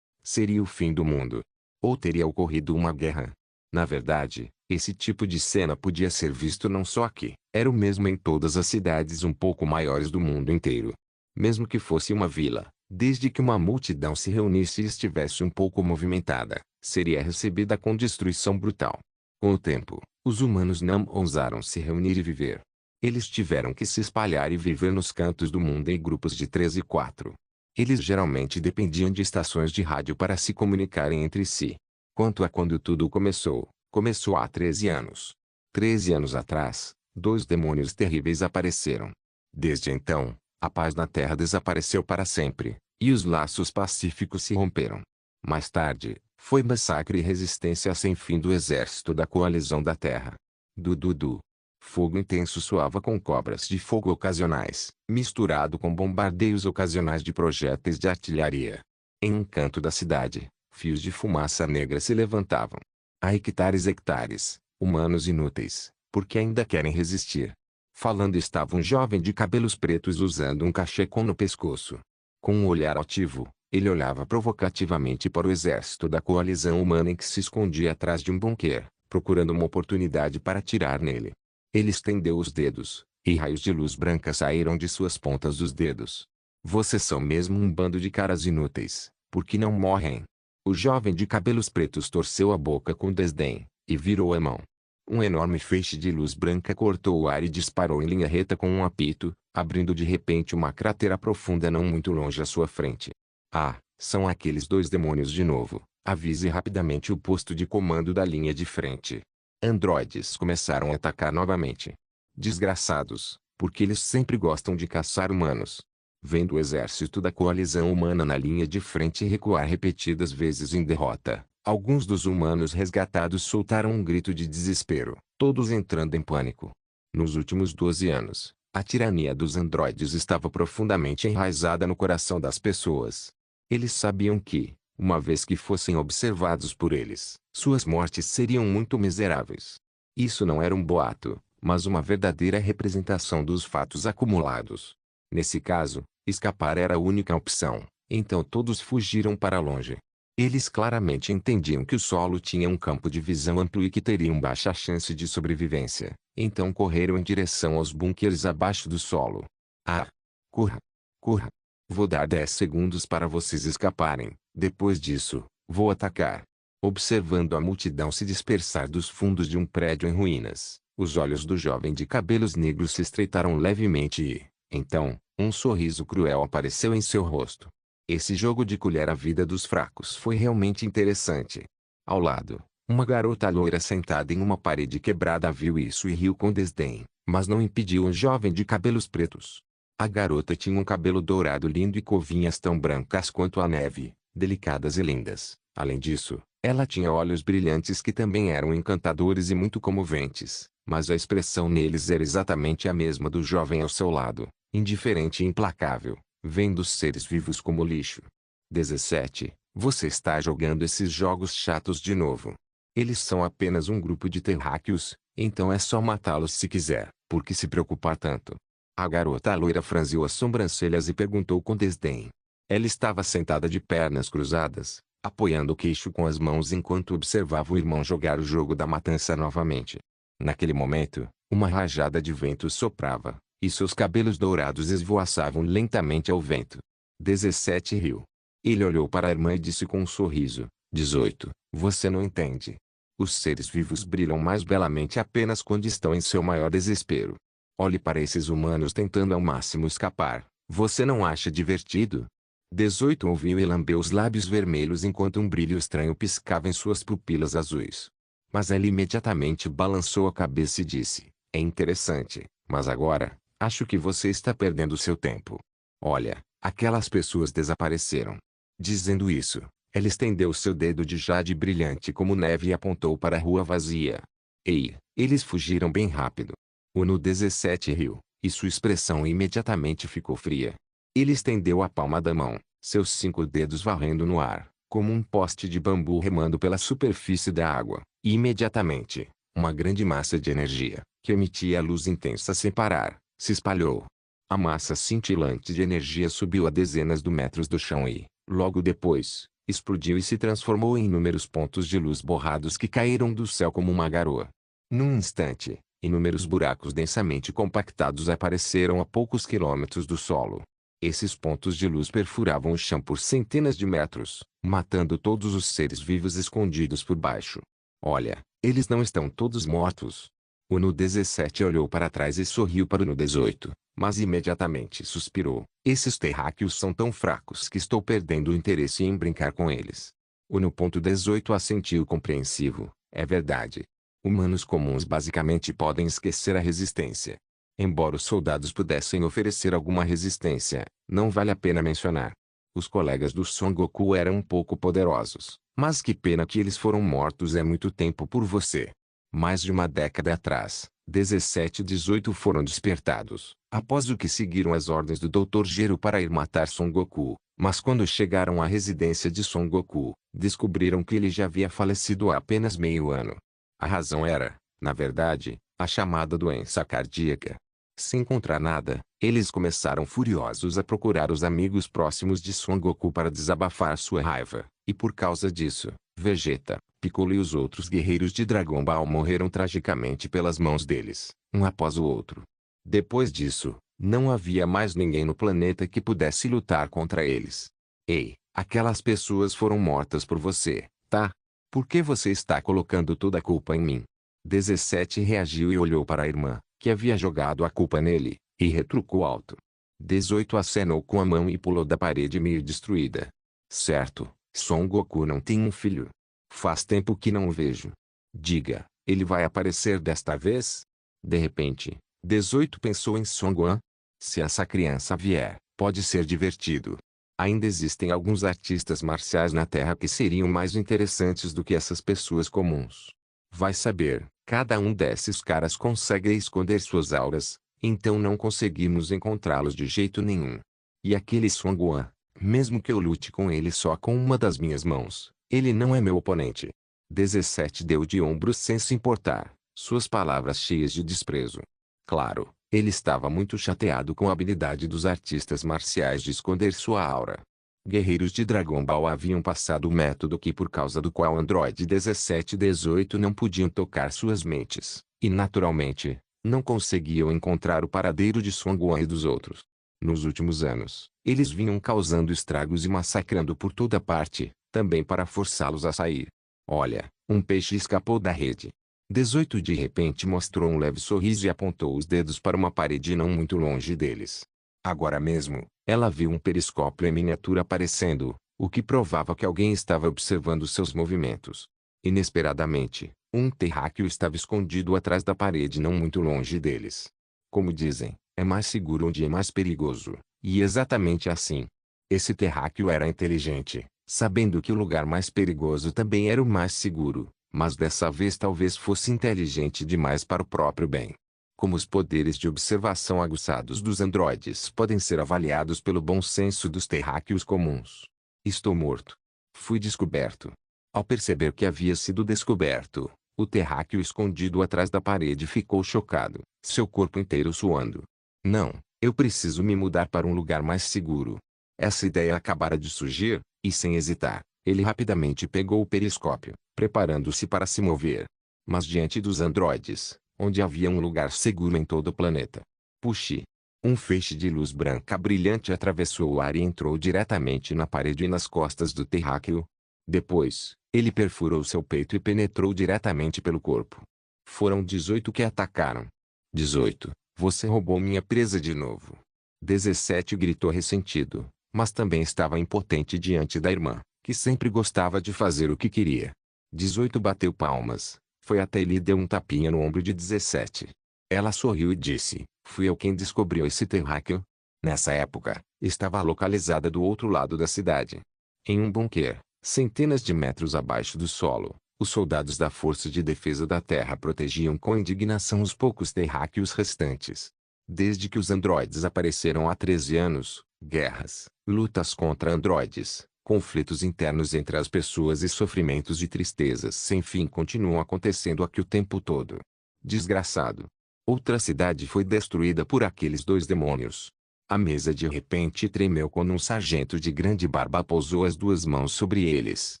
Seria o fim do mundo? Ou teria ocorrido uma guerra? Na verdade, esse tipo de cena podia ser visto não só aqui, era o mesmo em todas as cidades um pouco maiores do mundo inteiro. Mesmo que fosse uma vila, desde que uma multidão se reunisse e estivesse um pouco movimentada, seria recebida com destruição brutal. Com o tempo, os humanos não ousaram se reunir e viver. Eles tiveram que se espalhar e viver nos cantos do mundo em grupos de 3 e 4. Eles geralmente dependiam de estações de rádio para se comunicarem entre si. Quanto a quando tudo começou, começou há 13 anos. 13 anos atrás, 2 demônios terríveis apareceram. Desde então, a paz na Terra desapareceu para sempre, e os laços pacíficos se romperam. Mais tarde, foi massacre e resistência sem fim do exército da coalizão da Terra. Dududu. Fogo intenso soava com cobras de fogo ocasionais, misturado com bombardeios ocasionais de projéteis de artilharia. Em um canto da cidade, fios de fumaça negra se levantavam. Há hectares e hectares, humanos inúteis, porque ainda querem resistir. Falando estava um jovem de cabelos pretos usando um cachecol no pescoço. Com um olhar altivo, ele olhava provocativamente para o exército da coalizão humana em que se escondia atrás de um bunker, procurando uma oportunidade para atirar nele. Ele estendeu os dedos, e raios de luz branca saíram de suas pontas dos dedos. Vocês são mesmo um bando de caras inúteis, porque não morrem. O jovem de cabelos pretos torceu a boca com desdém, e virou a mão. Um enorme feixe de luz branca cortou o ar e disparou em linha reta com um apito, abrindo de repente uma cratera profunda não muito longe à sua frente. Ah, são aqueles 2 demônios de novo. Avise rapidamente o posto de comando da linha de frente. Androides começaram a atacar novamente. Desgraçados, porque eles sempre gostam de caçar humanos. Vendo o exército da coalizão humana na linha de frente recuar repetidas vezes em derrota, alguns dos humanos resgatados soltaram um grito de desespero, todos entrando em pânico. Nos últimos 12 anos, a tirania dos androides estava profundamente enraizada no coração das pessoas. Eles sabiam que, uma vez que fossem observados por eles, suas mortes seriam muito miseráveis. Isso não era um boato, mas uma verdadeira representação dos fatos acumulados. Nesse caso, escapar era a única opção, então todos fugiram para longe. Eles claramente entendiam que o solo tinha um campo de visão amplo e que teriam baixa chance de sobrevivência, então correram em direção aos bunkers abaixo do solo. Ah! Corra! Corra! Vou dar 10 segundos para vocês escaparem, depois disso, vou atacar. Observando a multidão se dispersar dos fundos de um prédio em ruínas, os olhos do jovem de cabelos negros se estreitaram levemente e, então, um sorriso cruel apareceu em seu rosto. Esse jogo de colher à vida dos fracos foi realmente interessante. Ao lado, uma garota loira sentada em uma parede quebrada viu isso e riu com desdém, mas não impediu o jovem de cabelos pretos. A garota tinha um cabelo dourado lindo e covinhas tão brancas quanto a neve, delicadas e lindas. Além disso, ela tinha olhos brilhantes que também eram encantadores e muito comoventes, mas a expressão neles era exatamente a mesma do jovem ao seu lado, indiferente e implacável, vendo os seres vivos como lixo. 17. Você está jogando esses jogos chatos de novo. Eles são apenas um grupo de terráqueos, então é só matá-los se quiser, por que se preocupar tanto? A garota loira franziu as sobrancelhas e perguntou com desdém. Ela estava sentada de pernas cruzadas, apoiando o queixo com as mãos enquanto observava o irmão jogar o jogo da matança novamente. Naquele momento, uma rajada de vento soprava, e seus cabelos dourados esvoaçavam lentamente ao vento. 17 riu. Ele olhou para a irmã e disse com um sorriso. 18. Você não entende. Os seres vivos brilham mais belamente apenas quando estão em seu maior desespero. Olhe para esses humanos tentando ao máximo escapar. Você não acha divertido? 18 ouviu e lambeu os lábios vermelhos enquanto um brilho estranho piscava em suas pupilas azuis. Mas ela imediatamente balançou a cabeça e disse, é interessante, mas agora, acho que você está perdendo seu tempo. Olha, aquelas pessoas desapareceram. Dizendo isso, ela estendeu seu dedo de jade brilhante como neve e apontou para a rua vazia. Ei, eles fugiram bem rápido. O No 17 riu, e sua expressão imediatamente ficou fria. Ele estendeu a palma da mão, seus 5 dedos varrendo no ar, como um poste de bambu remando pela superfície da água, e imediatamente, uma grande massa de energia, que emitia luz intensa sem parar, se espalhou. A massa cintilante de energia subiu a dezenas de metros do chão e, logo depois, explodiu e se transformou em inúmeros pontos de luz borrados que caíram do céu como uma garoa. Num instante, inúmeros buracos densamente compactados apareceram a poucos quilômetros do solo. Esses pontos de luz perfuravam o chão por centenas de metros, matando todos os seres vivos escondidos por baixo. Olha, eles não estão todos mortos. O No 17 olhou para trás e sorriu para o No 18, mas imediatamente suspirou. Esses terráqueos são tão fracos que estou perdendo o interesse em brincar com eles. O No 18 assentiu compreensivo. É verdade. Humanos comuns basicamente podem esquecer a resistência. Embora os soldados pudessem oferecer alguma resistência, não vale a pena mencionar. Os colegas do Son Goku eram um pouco poderosos, mas que pena que eles foram mortos há muito tempo por você. Mais de uma década atrás, 17 e 18 foram despertados, após o que seguiram as ordens do Dr. Gero para ir matar Son Goku, mas quando chegaram à residência de Son Goku, descobriram que ele já havia falecido há apenas meio ano. A razão era, na verdade, a chamada doença cardíaca. Sem encontrar nada, eles começaram furiosos a procurar os amigos próximos de Son Goku para desabafar sua raiva, e por causa disso, Vegeta, Piccolo e os outros guerreiros de Dragon Ball morreram tragicamente pelas mãos deles, um após o outro. Depois disso, não havia mais ninguém no planeta que pudesse lutar contra eles. Ei, aquelas pessoas foram mortas por você, tá? Por que você está colocando toda a culpa em mim? 17 reagiu e olhou para a irmã, que havia jogado a culpa nele, e retrucou alto. 18 acenou com a mão e pulou da parede meio destruída. Certo, Son Goku não tem um filho. Faz tempo que não o vejo. Diga, ele vai aparecer desta vez? De repente, 18 pensou em Son Gohan. Se essa criança vier, pode ser divertido. Ainda existem alguns artistas marciais na Terra que seriam mais interessantes do que essas pessoas comuns. Vai saber, cada um desses caras consegue esconder suas auras, então não conseguimos encontrá-los de jeito nenhum. E aquele Son Gohan, mesmo que eu lute com ele só com uma das minhas mãos, ele não é meu oponente. 17 deu de ombros sem se importar, suas palavras cheias de desprezo. Claro, ele estava muito chateado com a habilidade dos artistas marciais de esconder sua aura. Guerreiros de Dragon Ball haviam passado o método que por causa do qual Android 17 e 18 não podiam tocar suas mentes, e naturalmente, não conseguiam encontrar o paradeiro de Son Gohan e dos outros. Nos últimos anos, eles vinham causando estragos e massacrando por toda parte, também para forçá-los a sair. Olha, um peixe escapou da rede. 18 de repente mostrou um leve sorriso e apontou os dedos para uma parede não muito longe deles. Agora mesmo, ela viu um periscópio em miniatura aparecendo, o que provava que alguém estava observando seus movimentos. Inesperadamente, um terráqueo estava escondido atrás da parede não muito longe deles. Como dizem, é mais seguro onde é mais perigoso, e exatamente assim. Esse terráqueo era inteligente, sabendo que o lugar mais perigoso também era o mais seguro, mas dessa vez talvez fosse inteligente demais para o próprio bem. Como os poderes de observação aguçados dos androides podem ser avaliados pelo bom senso dos terráqueos comuns. Estou morto. Fui descoberto. Ao perceber que havia sido descoberto, o terráqueo escondido atrás da parede ficou chocado, seu corpo inteiro suando. Não, eu preciso me mudar para um lugar mais seguro. Essa ideia acabara de surgir, e sem hesitar, ele rapidamente pegou o periscópio, preparando-se para se mover. Mas diante dos androides, onde havia um lugar seguro em todo o planeta. Puxe. Um feixe de luz branca brilhante atravessou o ar e entrou diretamente na parede e nas costas do terráqueo. Depois, ele perfurou seu peito e penetrou diretamente pelo corpo. Foram 18 que atacaram. 18. Você roubou minha presa de novo. 17 gritou ressentido, mas também estava impotente diante da irmã, que sempre gostava de fazer o que queria. 18 bateu palmas, foi até ele e deu um tapinha no ombro de 17. Ela sorriu e disse, fui eu quem descobriu esse terráqueo. Nessa época, estava localizada do outro lado da cidade. Em um bunker, centenas de metros abaixo do solo, os soldados da Força de Defesa da Terra protegiam com indignação os poucos terráqueos restantes. Desde que os androides apareceram há 13 anos, guerras, lutas contra androides, conflitos internos entre as pessoas e sofrimentos e tristezas sem fim continuam acontecendo aqui o tempo todo. Desgraçado. Outra cidade foi destruída por aqueles dois demônios. A mesa de repente tremeu quando um sargento de grande barba pousou as duas mãos sobre eles,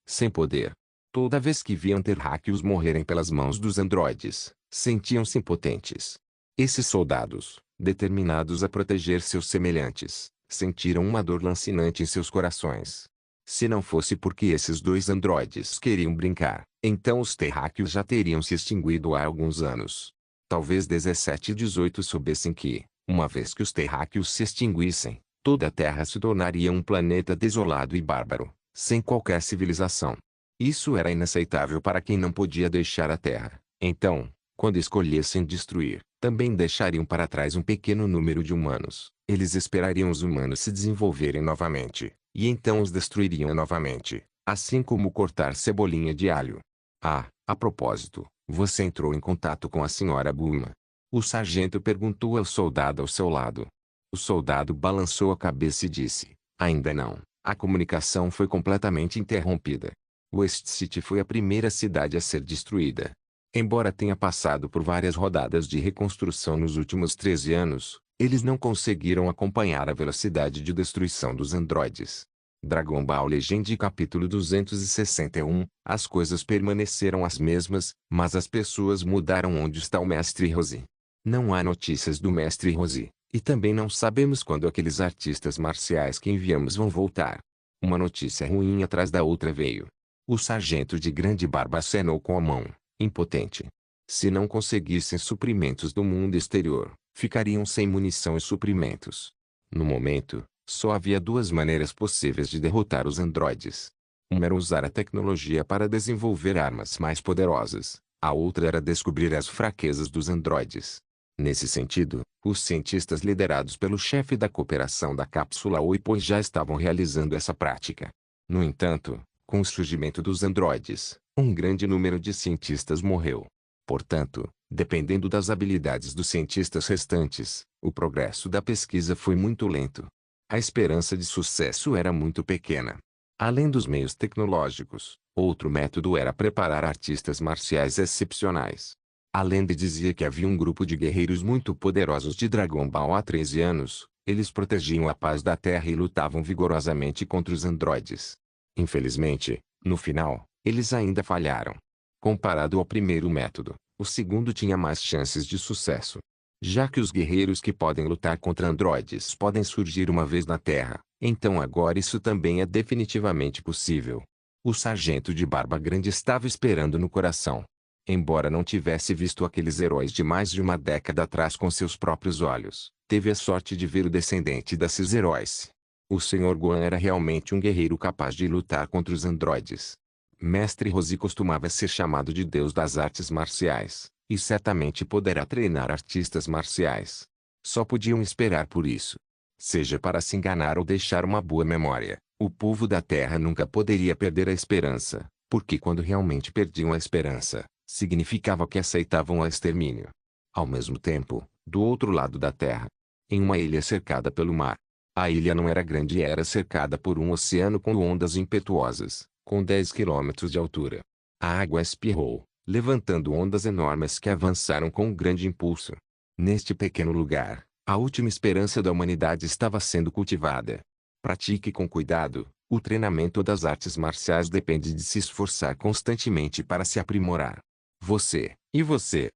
sem poder. Toda vez que viam terráqueos morrerem pelas mãos dos androides, sentiam-se impotentes. Esses soldados, determinados a proteger seus semelhantes, sentiram uma dor lancinante em seus corações. Se não fosse porque esses dois androides queriam brincar, então os terráqueos já teriam se extinguido há alguns anos. Talvez 17 e 18 soubessem que, uma vez que os terráqueos se extinguissem, toda a Terra se tornaria um planeta desolado e bárbaro, sem qualquer civilização. Isso era inaceitável para quem não podia deixar a Terra. Então, quando escolhessem destruir, também deixariam para trás um pequeno número de humanos. Eles esperariam os humanos se desenvolverem novamente, e então os destruiriam novamente, assim como cortar cebolinha de alho. Ah, a propósito, você entrou em contato com a senhora Bulma? O sargento perguntou ao soldado ao seu lado. O soldado balançou a cabeça e disse, ainda não, a comunicação foi completamente interrompida. West City foi a primeira cidade a ser destruída. Embora tenha passado por várias rodadas de reconstrução nos últimos 13 anos, eles não conseguiram acompanhar a velocidade de destruição dos androides. Dragon Ball Legend capítulo 261, as coisas permaneceram as mesmas, mas as pessoas mudaram. Onde está o Mestre Roshi? Não há notícias do Mestre Roshi, e também não sabemos quando aqueles artistas marciais que enviamos vão voltar. Uma notícia ruim atrás da outra veio. O sargento de grande barba acenou com a mão, impotente. Se não conseguissem suprimentos do mundo exterior, ficariam sem munição e suprimentos. No momento, só havia duas maneiras possíveis de derrotar os androides. Uma era usar a tecnologia para desenvolver armas mais poderosas, a outra era descobrir as fraquezas dos androides. Nesse sentido, os cientistas liderados pelo chefe da cooperação da cápsula Oipoi já estavam realizando essa prática. No entanto, com o surgimento dos androides, um grande número de cientistas morreu. Portanto, dependendo das habilidades dos cientistas restantes, o progresso da pesquisa foi muito lento. A esperança de sucesso era muito pequena. Além dos meios tecnológicos, outro método era preparar artistas marciais excepcionais. A lenda dizia que havia um grupo de guerreiros muito poderosos de Dragon Ball há 13 anos, Eles protegiam a paz da Terra e lutavam vigorosamente contra os androides. Infelizmente, no final, eles ainda falharam. Comparado ao primeiro método, o segundo tinha mais chances de sucesso. Já que os guerreiros que podem lutar contra androides podem surgir uma vez na Terra, então agora isso também é definitivamente possível. O sargento de barba grande estava esperando no coração. Embora não tivesse visto aqueles heróis de mais de uma década atrás com seus próprios olhos, teve a sorte de ver o descendente desses heróis. O Sr. Gohan era realmente um guerreiro capaz de lutar contra os androides. Mestre Roshi costumava ser chamado de Deus das artes marciais, e certamente poderá treinar artistas marciais. Só podiam esperar por isso. Seja para se enganar ou deixar uma boa memória, o povo da Terra nunca poderia perder a esperança, porque quando realmente perdiam a esperança, significava que aceitavam o extermínio. Ao mesmo tempo, do outro lado da Terra, em uma ilha cercada pelo mar. A ilha não era grande e era cercada por um oceano com ondas impetuosas, com 10 quilômetros de altura. A água espirrou, levantando ondas enormes que avançaram com um grande impulso. Neste pequeno lugar, a última esperança da humanidade estava sendo cultivada. Pratique com cuidado. O treinamento das artes marciais depende de se esforçar constantemente para se aprimorar.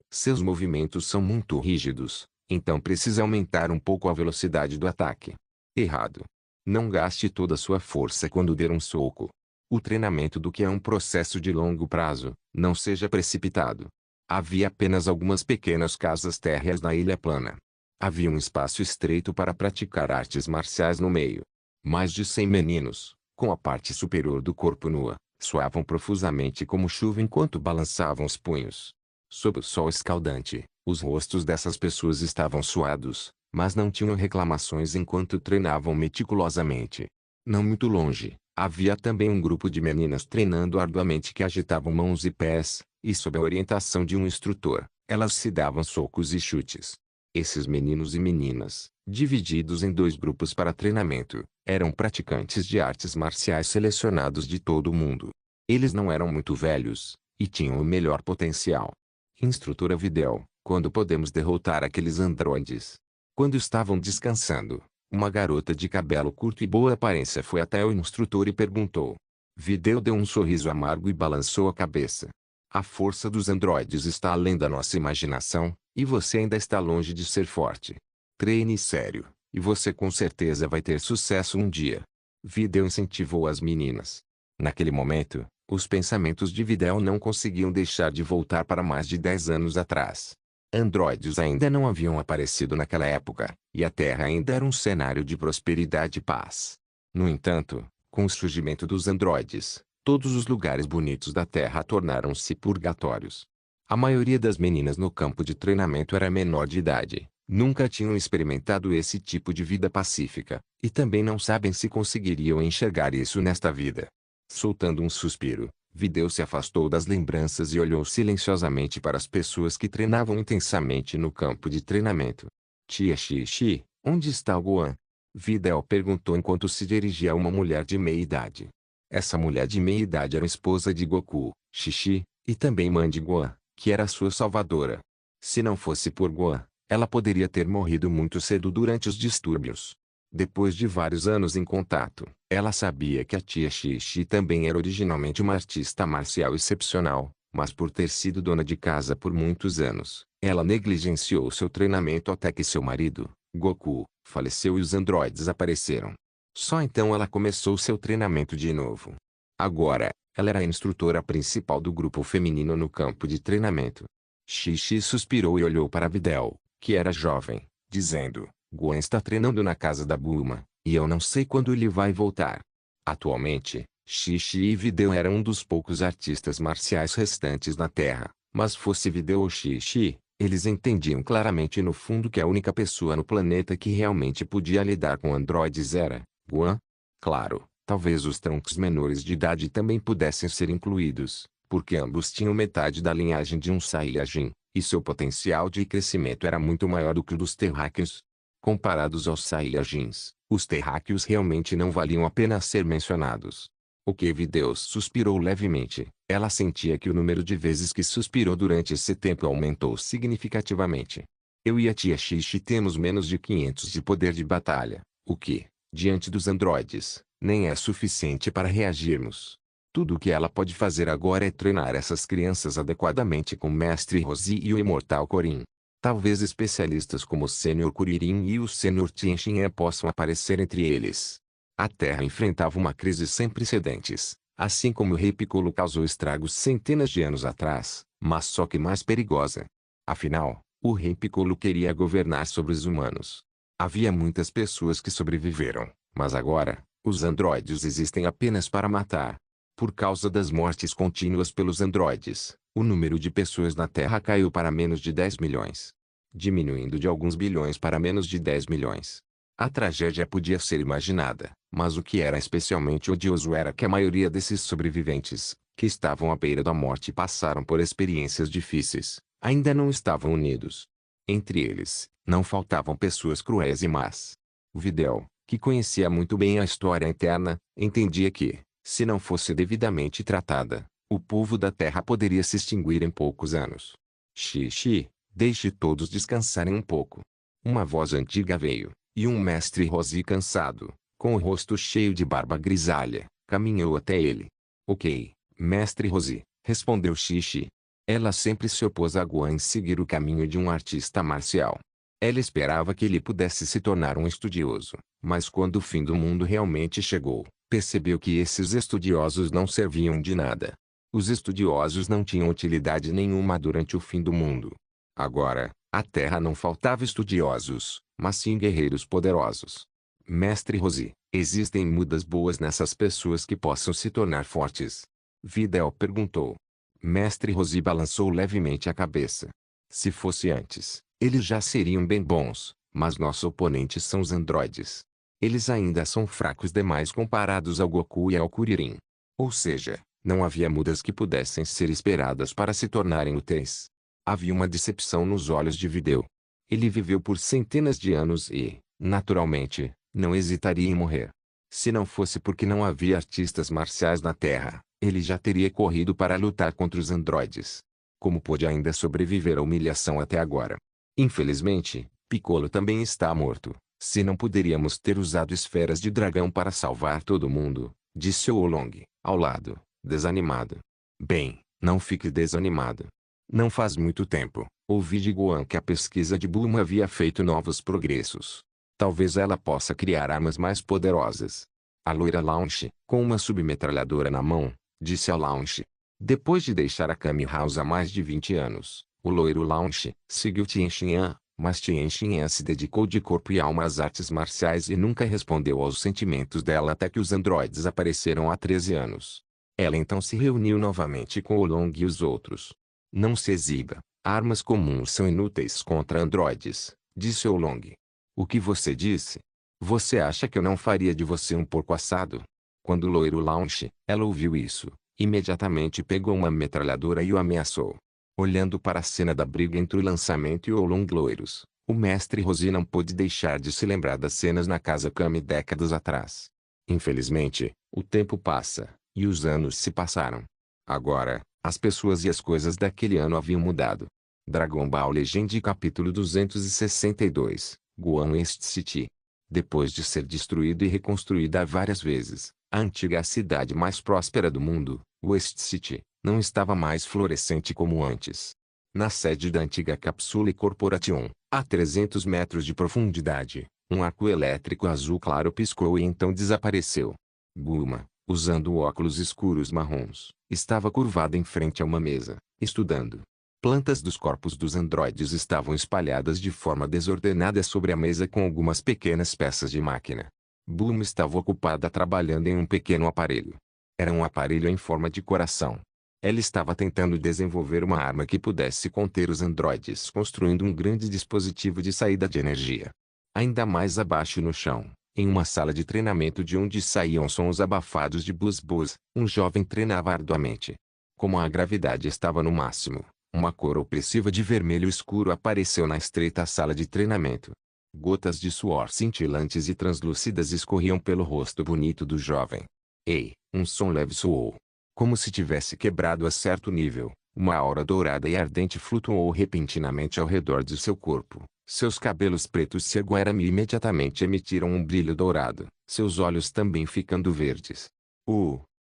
Seus movimentos são muito rígidos, então precisa aumentar um pouco a velocidade do ataque. Errado. Não gaste toda a sua força quando der um soco. O treinamento do que é um processo de longo prazo, não seja precipitado. Havia apenas algumas pequenas casas térreas na ilha plana. Havia um espaço estreito para praticar artes marciais no meio. Mais de 100 meninos, com a parte superior do corpo nua, suavam profusamente como chuva enquanto balançavam os punhos. Sob o sol escaldante, os rostos dessas pessoas estavam suados, mas não tinham reclamações enquanto treinavam meticulosamente. Não muito longe, havia também um grupo de meninas treinando arduamente que agitavam mãos e pés, e sob a orientação de um instrutor, elas se davam socos e chutes. Esses meninos e meninas, divididos em 2 grupos para treinamento, eram praticantes de artes marciais selecionados de todo o mundo. Eles não eram muito velhos, e tinham o melhor potencial. Instrutora Videl, quando podemos derrotar aqueles androides? Quando estavam descansando, uma garota de cabelo curto e boa aparência foi até o instrutor e perguntou. Videl deu um sorriso amargo e balançou a cabeça. A força dos androides está além da nossa imaginação, e você ainda está longe de ser forte. Treine sério, e você com certeza vai ter sucesso um dia. Videl incentivou as meninas. Naquele momento, os pensamentos de Videl não conseguiam deixar de voltar para mais de 10 anos atrás. Androides ainda não haviam aparecido naquela época, e a Terra ainda era um cenário de prosperidade e paz. No entanto, com o surgimento dos androides, todos os lugares bonitos da Terra tornaram-se purgatórios. A maioria das meninas no campo de treinamento era menor de idade, nunca tinham experimentado esse tipo de vida pacífica, e também não sabem se conseguiriam enxergar isso nesta vida. Soltando um suspiro, Videl se afastou das lembranças e olhou silenciosamente para as pessoas que treinavam intensamente no campo de treinamento. Tia Xixi, onde está o Gohan? Videl perguntou enquanto se dirigia a uma mulher de meia idade. Essa mulher de meia idade era esposa de Goku, Xixi, e também mãe de Gohan, que era sua salvadora. Se não fosse por Gohan, ela poderia ter morrido muito cedo durante os distúrbios. Depois de vários anos em contato, ela sabia que a tia Xixi também era originalmente uma artista marcial excepcional, mas por ter sido dona de casa por muitos anos, ela negligenciou seu treinamento até que seu marido, Goku, faleceu e os androides apareceram. Só então ela começou seu treinamento de novo. Agora, ela era a instrutora principal do grupo feminino no campo de treinamento. Xixi suspirou e olhou para Videl, que era jovem, dizendo: Gohan está treinando na casa da Bulma, e eu não sei quando ele vai voltar. Atualmente, Xixi e Videl eram um dos poucos artistas marciais restantes na Terra, mas fosse Videl ou Xixi, eles entendiam claramente no fundo que a única pessoa no planeta que realmente podia lidar com androides era Gohan. Claro, talvez os troncos menores de idade também pudessem ser incluídos, porque ambos tinham metade da linhagem de um Saiyajin, e seu potencial de crescimento era muito maior do que o dos terráqueos. Comparados aos Saiyajins, os terráqueos realmente não valiam a pena ser mencionados. O que Videl suspirou levemente. Ela sentia que o número de vezes que suspirou durante esse tempo aumentou significativamente. Eu e a tia Xixi temos menos de 500 de poder de batalha, o que, diante dos androides, nem é suficiente para reagirmos. Tudo o que ela pode fazer agora é treinar essas crianças adequadamente com o Mestre Rosi e o Imortal Corin. Talvez especialistas como o Sênior Kuririn e o Sênior Tianxinhan possam aparecer entre eles. A Terra enfrentava uma crise sem precedentes, assim como o Rei Piccolo causou estragos centenas de anos atrás, mas só que mais perigosa. Afinal, o Rei Piccolo queria governar sobre os humanos. Havia muitas pessoas que sobreviveram, mas agora, os androides existem apenas para matar. Por causa das mortes contínuas pelos androides, o número de pessoas na Terra caiu para menos de 10 milhões, diminuindo de alguns bilhões para menos de 10 milhões. A tragédia podia ser imaginada, mas o que era especialmente odioso era que a maioria desses sobreviventes, que estavam à beira da morte e passaram por experiências difíceis, ainda não estavam unidos. Entre eles, não faltavam pessoas cruéis e más. Videl, que conhecia muito bem a história interna, entendia que, se não fosse devidamente tratada, o povo da Terra poderia se extinguir em poucos anos. Xixi, deixe todos descansarem um pouco. Uma voz antiga veio, e um mestre Rosi cansado, com o rosto cheio de barba grisalha, caminhou até ele. Ok, mestre Rosi, respondeu Xixi. Ela sempre se opôs a Guan em seguir o caminho de um artista marcial. Ela esperava que ele pudesse se tornar um estudioso, mas quando o fim do mundo realmente chegou, percebeu que esses estudiosos não serviam de nada. Os estudiosos não tinham utilidade nenhuma durante o fim do mundo. Agora, a Terra não faltava estudiosos, mas sim guerreiros poderosos. Mestre Rosi, existem mudas boas nessas pessoas que possam se tornar fortes? Videl perguntou. Mestre Rosi balançou levemente a cabeça. Se fosse antes, eles já seriam bem bons, mas nossos oponentes são os androides. Eles ainda são fracos demais comparados ao Goku e ao Kuririn. Ou seja, não havia mudas que pudessem ser esperadas para se tornarem úteis. Havia uma decepção nos olhos de Videl. Ele viveu por centenas de anos e, naturalmente, não hesitaria em morrer. Se não fosse porque não havia artistas marciais na Terra, ele já teria corrido para lutar contra os androides. Como pôde ainda sobreviver à humilhação até agora? Infelizmente, Piccolo também está morto. Se não poderíamos ter usado esferas de dragão para salvar todo mundo, disse Oolong, ao lado, desanimado. Bem, não fique desanimado. Não faz muito tempo, ouvi de Guan que a pesquisa de Bulma havia feito novos progressos. Talvez ela possa criar armas mais poderosas. A loira Launch, com uma submetralhadora na mão, disse a Launch. Depois de deixar a Kami House há mais de 20 anos, o loiro Launch seguiu Tianxinhan, mas Tianxinhan se dedicou de corpo e alma às artes marciais e nunca respondeu aos sentimentos dela até que os androides apareceram há 13 anos. Ela então se reuniu novamente com Oolong e os outros. Não se exiba, armas comuns são inúteis contra androides, disse Oolong. O que você disse? Você acha que eu não faria de você um porco assado? Quando o loiro Launch, ela ouviu isso, imediatamente pegou uma metralhadora e o ameaçou. Olhando para a cena da briga entre o lançamento e o Oolong loiros, o mestre Rosi não pôde deixar de se lembrar das cenas na casa Kami décadas atrás. Infelizmente, o tempo passa, e os anos se passaram. Agora, as pessoas e as coisas daquele ano haviam mudado. Dragon Ball Legend capítulo 262, Guan West City. Depois de ser destruída e reconstruída várias vezes, a antiga cidade mais próspera do mundo, West City, não estava mais florescente como antes. Na sede da antiga Capsule Corporation, a 300 metros de profundidade, um arco elétrico azul claro piscou e então desapareceu. Bulma, usando óculos escuros marrons, estava curvada em frente a uma mesa, estudando. Plantas dos corpos dos androides estavam espalhadas de forma desordenada sobre a mesa com algumas pequenas peças de máquina. Bulma estava ocupada trabalhando em um pequeno aparelho. Era um aparelho em forma de coração. Ela estava tentando desenvolver uma arma que pudesse conter os androides construindo um grande dispositivo de saída de energia. Ainda mais abaixo no chão, em uma sala de treinamento de onde saíam sons abafados de Buzz Buzz, um jovem treinava arduamente. Como a gravidade estava no máximo, uma cor opressiva de vermelho escuro apareceu na estreita sala de treinamento. Gotas de suor cintilantes e translúcidas escorriam pelo rosto bonito do jovem. Ei, um som leve soou. Como se tivesse quebrado a certo nível, Uma aura dourada e ardente flutuou repentinamente ao redor de seu corpo. Seus cabelos pretos se ergueram e imediatamente emitiram um brilho dourado, seus olhos também ficando verdes.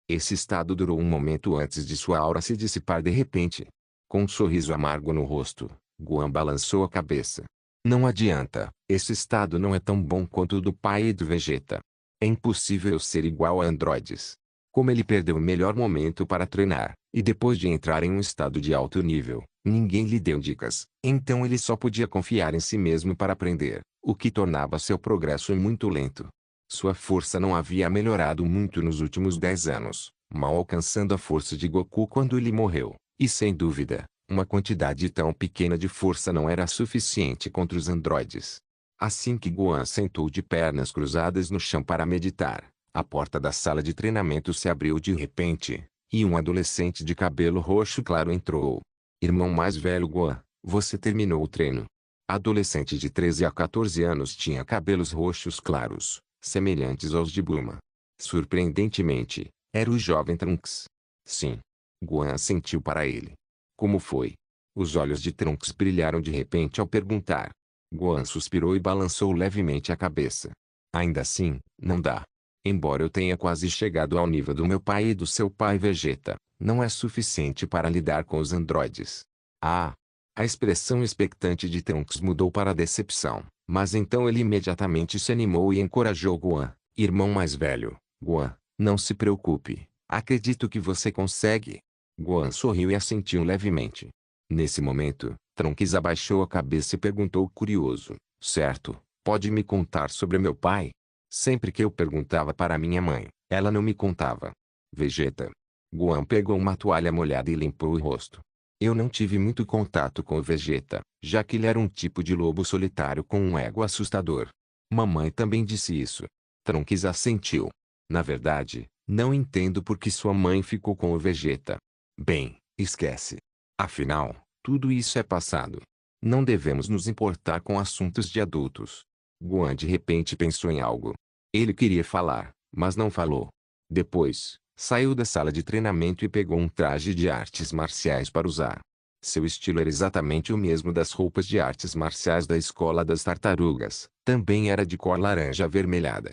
Esse estado durou um momento antes de sua aura se dissipar de repente. Com um sorriso amargo no rosto, Gohan balançou a cabeça. Não adianta, esse estado não é tão bom quanto o do pai e do Vegeta. É impossível eu ser igual a androides. Como ele perdeu o melhor momento para treinar, e depois de entrar em um estado de alto nível, ninguém lhe deu dicas, então ele só podia confiar em si mesmo para aprender, o que tornava seu progresso muito lento. Sua força não havia melhorado muito nos últimos 10 anos, mal alcançando a força de Goku quando ele morreu, e sem dúvida, uma quantidade tão pequena de força não era suficiente contra os androides. Assim que Gohan sentou de pernas cruzadas no chão para meditar, a porta da sala de treinamento se abriu de repente, e um adolescente de cabelo roxo claro entrou. Irmão mais velho Gohan, você terminou o treino. Adolescente de 13 a 14 anos tinha cabelos roxos claros, semelhantes aos de Bulma. Surpreendentemente, era o jovem Trunks. Sim. Gohan assentiu para ele. Como foi? Os olhos de Trunks brilharam de repente ao perguntar. Gohan suspirou e balançou levemente a cabeça. Ainda assim, não dá. Embora eu tenha quase chegado ao nível do meu pai e do seu pai Vegeta, não é suficiente para lidar com os androides. Ah! A expressão expectante de Trunks mudou para decepção, mas então ele imediatamente se animou e encorajou Gohan. Irmão mais velho, Gohan, não se preocupe, acredito que você consegue. Gohan sorriu e assentiu levemente. Nesse momento, Trunks abaixou a cabeça e perguntou curioso, certo, pode me contar sobre meu pai? Sempre que eu perguntava para minha mãe, ela não me contava. Vegeta. Gohan pegou uma toalha molhada e limpou o rosto. Eu não tive muito contato com o Vegeta, já que ele era um tipo de lobo solitário com um ego assustador. Mamãe também disse isso. Trunks assentiu. Na verdade, não entendo por que sua mãe ficou com o Vegeta. Bem, esquece. Afinal, tudo isso é passado. Não devemos nos importar com assuntos de adultos. Gohan de repente pensou em algo. Ele queria falar, mas não falou. Depois, saiu da sala de treinamento e pegou um traje de artes marciais para usar. Seu estilo era exatamente o mesmo das roupas de artes marciais da escola das tartarugas, também era de cor laranja avermelhada.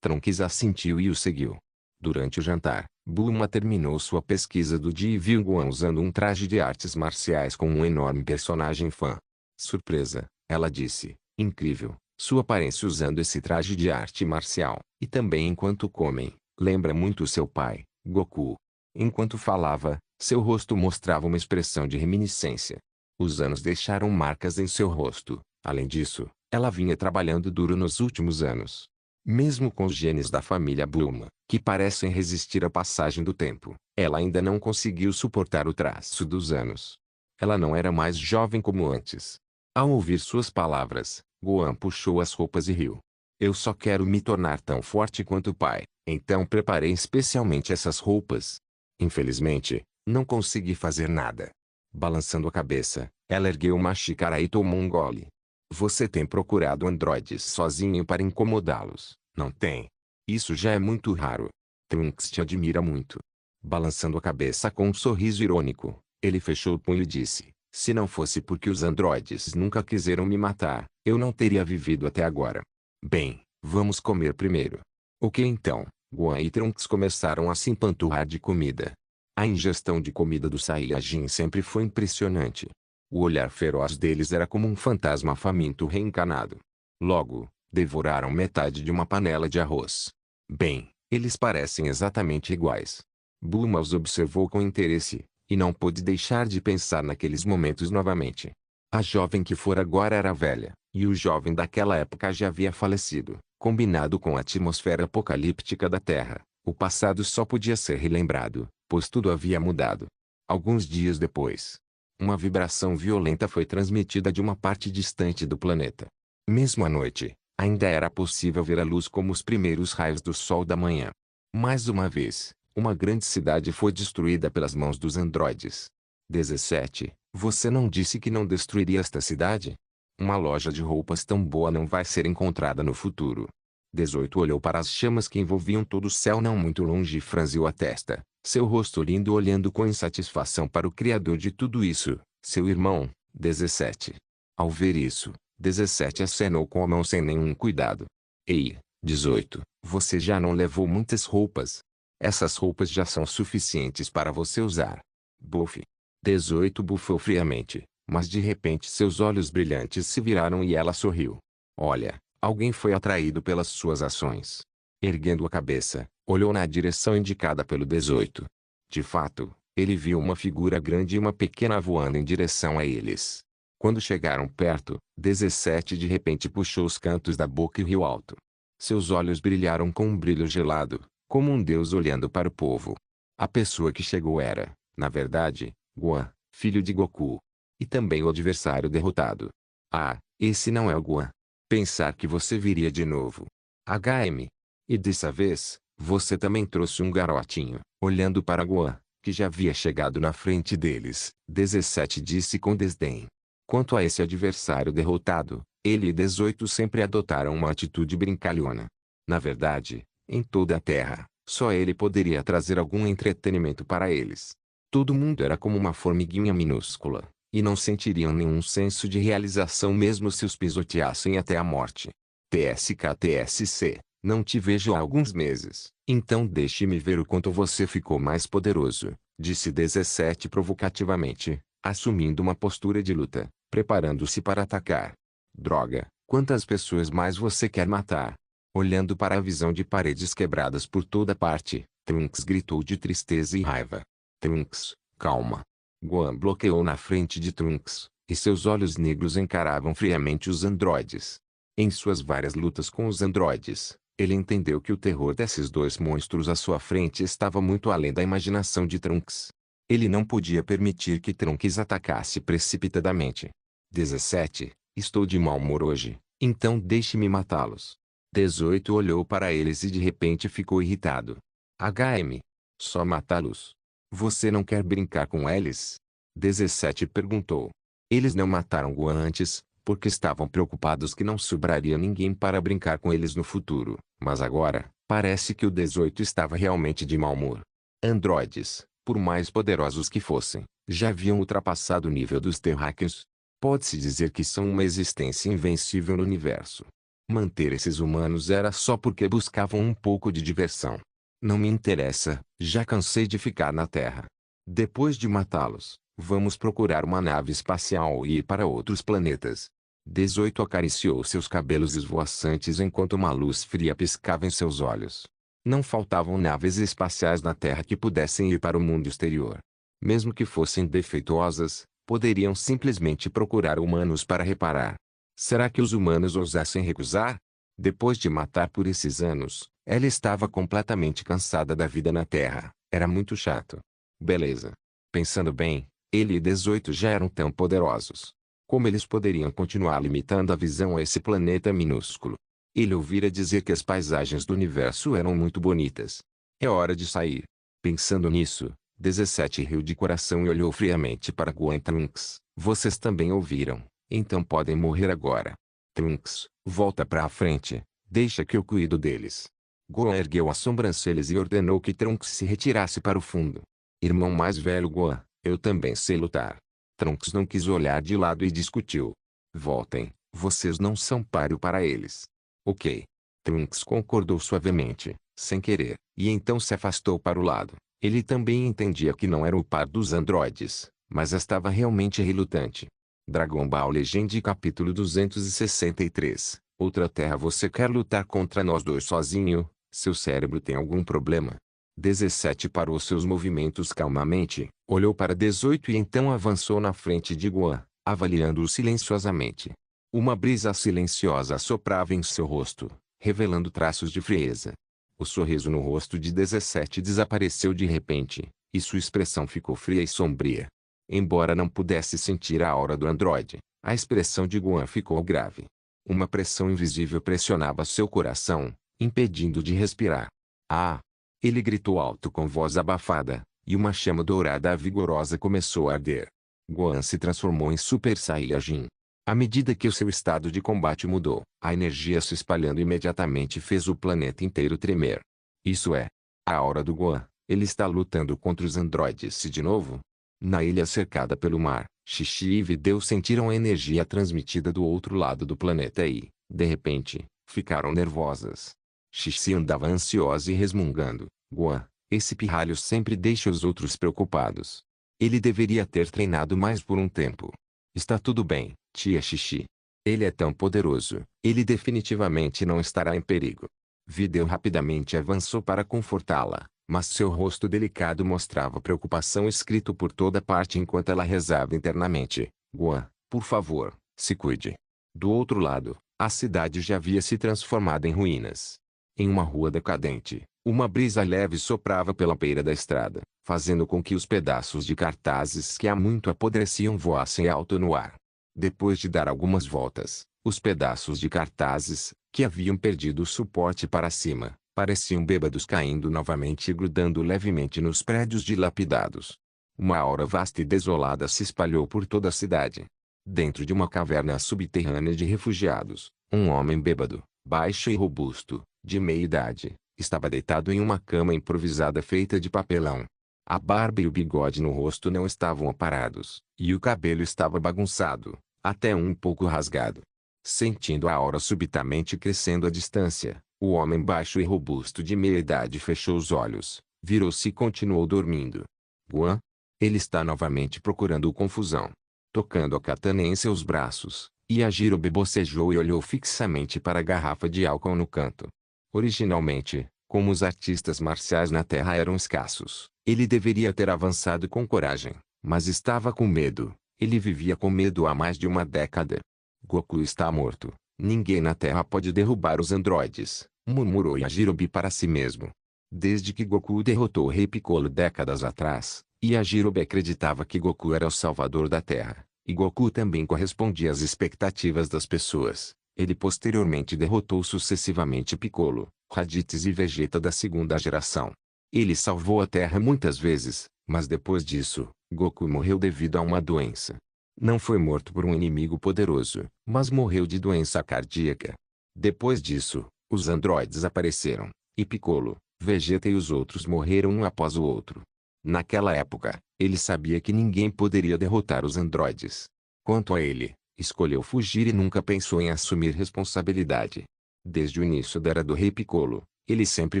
Trunks assentiu e o seguiu. Durante o jantar, Bulma terminou sua pesquisa do dia e viu Gohan usando um traje de artes marciais com um enorme personagem fã. Surpresa, ela disse, incrível, sua aparência usando esse traje de arte marcial, e também enquanto comem. Lembra muito seu pai, Goku. Enquanto falava, seu rosto mostrava uma expressão de reminiscência. Os anos deixaram marcas em seu rosto. Além disso, ela vinha trabalhando duro nos últimos anos. Mesmo com os genes da família Bulma, que parecem resistir à passagem do tempo, ela ainda não conseguiu suportar o traço dos anos. Ela não era mais jovem como antes. Ao ouvir suas palavras, Gohan puxou as roupas e riu. Eu só quero me tornar tão forte quanto o pai. Então preparei especialmente essas roupas. Infelizmente, não consegui fazer nada. Balançando a cabeça, ela ergueu uma xícara e tomou um gole. Você tem procurado androides sozinho para incomodá-los, não tem? Isso já é muito raro. Trunks te admira muito. Balançando a cabeça com um sorriso irônico, ele fechou o punho e disse, se não fosse porque os androides nunca quiseram me matar, eu não teria vivido até agora. Bem, vamos comer primeiro. O que então? Gohan e Trunks começaram a se empanturrar de comida. A ingestão de comida do Saiyajin sempre foi impressionante. O olhar feroz deles era como um fantasma faminto reencarnado. Logo, devoraram metade de uma panela de arroz. Bem, eles parecem exatamente iguais. Bulma os observou com interesse, e não pôde deixar de pensar naqueles momentos novamente. A jovem que fora agora era velha, e o jovem daquela época já havia falecido. Combinado com a atmosfera apocalíptica da Terra, o passado só podia ser relembrado, pois tudo havia mudado. Alguns dias depois, uma vibração violenta foi transmitida de uma parte distante do planeta. Mesmo à noite, ainda era possível ver a luz como os primeiros raios do sol da manhã. Mais uma vez, uma grande cidade foi destruída pelas mãos dos androides. 17. Você não disse que não destruiria esta cidade? Uma loja de roupas tão boa não vai ser encontrada no futuro. 18 olhou para as chamas que envolviam todo o céu não muito longe e franziu a testa, seu rosto lindo olhando com insatisfação para o criador de tudo isso, seu irmão. 17. Ao ver isso, 17 acenou com a mão sem nenhum cuidado. Ei, 18, você já não levou muitas roupas? Essas roupas já são suficientes para você usar. Buff. 18 bufou friamente, mas de repente seus olhos brilhantes se viraram e ela sorriu. Olha, alguém foi atraído pelas suas ações. Erguendo a cabeça, olhou na direção indicada pelo 18. De fato, ele viu uma figura grande e uma pequena voando em direção a eles. Quando chegaram perto, 17 de repente puxou os cantos da boca e riu alto. Seus olhos brilharam com um brilho gelado, como um deus olhando para o povo. A pessoa que chegou era, na verdade, Gohan, filho de Goku. E também o adversário derrotado. Ah, esse não é o Gohan. Pensar que você viria de novo. HM. E dessa vez, você também trouxe um garotinho. Olhando para Gohan, que já havia chegado na frente deles, 17 disse com desdém. Quanto a esse adversário derrotado, ele e 18 sempre adotaram uma atitude brincalhona. Na verdade, em toda a Terra, só ele poderia trazer algum entretenimento para eles. Todo mundo era como uma formiguinha minúscula, e não sentiriam nenhum senso de realização mesmo se os pisoteassem até a morte. TSK-TSC, não te vejo há alguns meses, então deixe-me ver o quanto você ficou mais poderoso, disse 17 provocativamente, assumindo uma postura de luta, preparando-se para atacar. Droga, quantas pessoas mais você quer matar? Olhando para a visão de paredes quebradas por toda parte, Trunks gritou de tristeza e raiva. Trunks, calma. Gohan bloqueou na frente de Trunks, e seus olhos negros encaravam friamente os androides. Em suas várias lutas com os androides, ele entendeu que o terror desses dois monstros à sua frente estava muito além da imaginação de Trunks. Ele não podia permitir que Trunks atacasse precipitadamente. 17. Estou de mau humor hoje, então deixe-me matá-los. 18 olhou para eles e de repente ficou irritado. HM. Só matá-los? Você não quer brincar com eles? 17 perguntou. Eles não mataram Gohan antes, porque estavam preocupados que não sobraria ninguém para brincar com eles no futuro, mas agora, parece que o 18 estava realmente de mau humor. Androides, por mais poderosos que fossem, já haviam ultrapassado o nível dos terráqueos. Pode-se dizer que são uma existência invencível no universo. Manter esses humanos era só porque buscavam um pouco de diversão. Não me interessa, já cansei de ficar na Terra. Depois de matá-los, vamos procurar uma nave espacial e ir para outros planetas. 18 acariciou seus cabelos esvoaçantes enquanto uma luz fria piscava em seus olhos. Não faltavam naves espaciais na Terra que pudessem ir para o mundo exterior. Mesmo que fossem defeituosas, poderiam simplesmente procurar humanos para reparar. Será que os humanos ousassem recusar? Depois de matar por esses anos, ela estava completamente cansada da vida na Terra. Era muito chato. Beleza. Pensando bem, ele e 18 já eram tão poderosos. Como eles poderiam continuar limitando a visão a esse planeta minúsculo? Ele ouvira dizer que as paisagens do universo eram muito bonitas. É hora de sair. Pensando nisso, 17 riu de coração e olhou friamente para Gohan e Trunks. Vocês também ouviram, então podem morrer agora. Trunks, volta pra frente, deixa que eu cuido deles. Gohan ergueu as sobrancelhas e ordenou que Trunks se retirasse para o fundo. Irmão mais velho Gohan, eu também sei lutar. Trunks não quis olhar de lado e discutiu. Voltem, vocês não são páreo para eles. Ok. Trunks concordou suavemente, sem querer, e então se afastou para o lado. Ele também entendia que não era o par dos androides, mas estava realmente relutante. Dragon Ball Legend capítulo 263. Outra Terra. Você quer lutar contra nós dois sozinho? Seu cérebro tem algum problema? 17 parou seus movimentos calmamente, olhou para 18 e então avançou na frente de Gohan, avaliando-o silenciosamente. Uma brisa silenciosa soprava em seu rosto, revelando traços de frieza. O sorriso no rosto de 17 desapareceu de repente, e sua expressão ficou fria e sombria. Embora não pudesse sentir a aura do androide, a expressão de Gohan ficou grave. Uma pressão invisível pressionava seu coração, impedindo de respirar. Ah! Ele gritou alto com voz abafada, e uma chama dourada vigorosa começou a arder. Gohan se transformou em Super Saiyajin. À medida que o seu estado de combate mudou, a energia se espalhando imediatamente fez o planeta inteiro tremer. Isso é a aura do Gohan. Ele está lutando contra os androides de novo? Na ilha cercada pelo mar, Xixi e Videl sentiram a energia transmitida do outro lado do planeta e, de repente, ficaram nervosas. Xixi andava ansiosa e resmungando. Gohan, esse pirralho sempre deixa os outros preocupados. Ele deveria ter treinado mais por um tempo. Está tudo bem, tia Xixi. Ele é tão poderoso, ele definitivamente não estará em perigo. Videl rapidamente avançou para confortá-la, mas seu rosto delicado mostrava preocupação escrito por toda parte enquanto ela rezava internamente. Gohan, por favor, se cuide. Do outro lado, a cidade já havia se transformado em ruínas. Em uma rua decadente, uma brisa leve soprava pela beira da estrada, fazendo com que os pedaços de cartazes que há muito apodreciam voassem alto no ar. Depois de dar algumas voltas, os pedaços de cartazes, que haviam perdido o suporte para cima, pareciam bêbados caindo novamente e grudando levemente nos prédios dilapidados. Uma aura vasta e desolada se espalhou por toda a cidade. Dentro de uma caverna subterrânea de refugiados, um homem bêbado, baixo e robusto, de meia idade, estava deitado em uma cama improvisada feita de papelão. A barba e o bigode no rosto não estavam aparados, e o cabelo estava bagunçado, até um pouco rasgado. Sentindo a aura subitamente crescendo à distância, o homem baixo e robusto de meia idade fechou os olhos, virou-se e continuou dormindo. Gohan? Ele está novamente procurando confusão. Tocando a katana em seus braços, Yajirobe bocejou e olhou fixamente para a garrafa de álcool no canto. Originalmente, como os artistas marciais na Terra eram escassos, ele deveria ter avançado com coragem, mas estava com medo. Ele vivia com medo há mais de uma década. Goku está morto. Ninguém na Terra pode derrubar os androides, murmurou Yajirobe para si mesmo. Desde que Goku derrotou o Rei Piccolo décadas atrás, Yajirobe acreditava que Goku era o salvador da Terra, e Goku também correspondia às expectativas das pessoas. Ele posteriormente derrotou sucessivamente Piccolo, Raditz e Vegeta da segunda geração. Ele salvou a Terra muitas vezes, mas depois disso, Goku morreu devido a uma doença. Não foi morto por um inimigo poderoso, mas morreu de doença cardíaca. Depois disso, os androides apareceram, e Piccolo, Vegeta e os outros morreram um após o outro. Naquela época, ele sabia que ninguém poderia derrotar os androides. Quanto a ele, escolheu fugir e nunca pensou em assumir responsabilidade. Desde o início da era do Rei Piccolo, ele sempre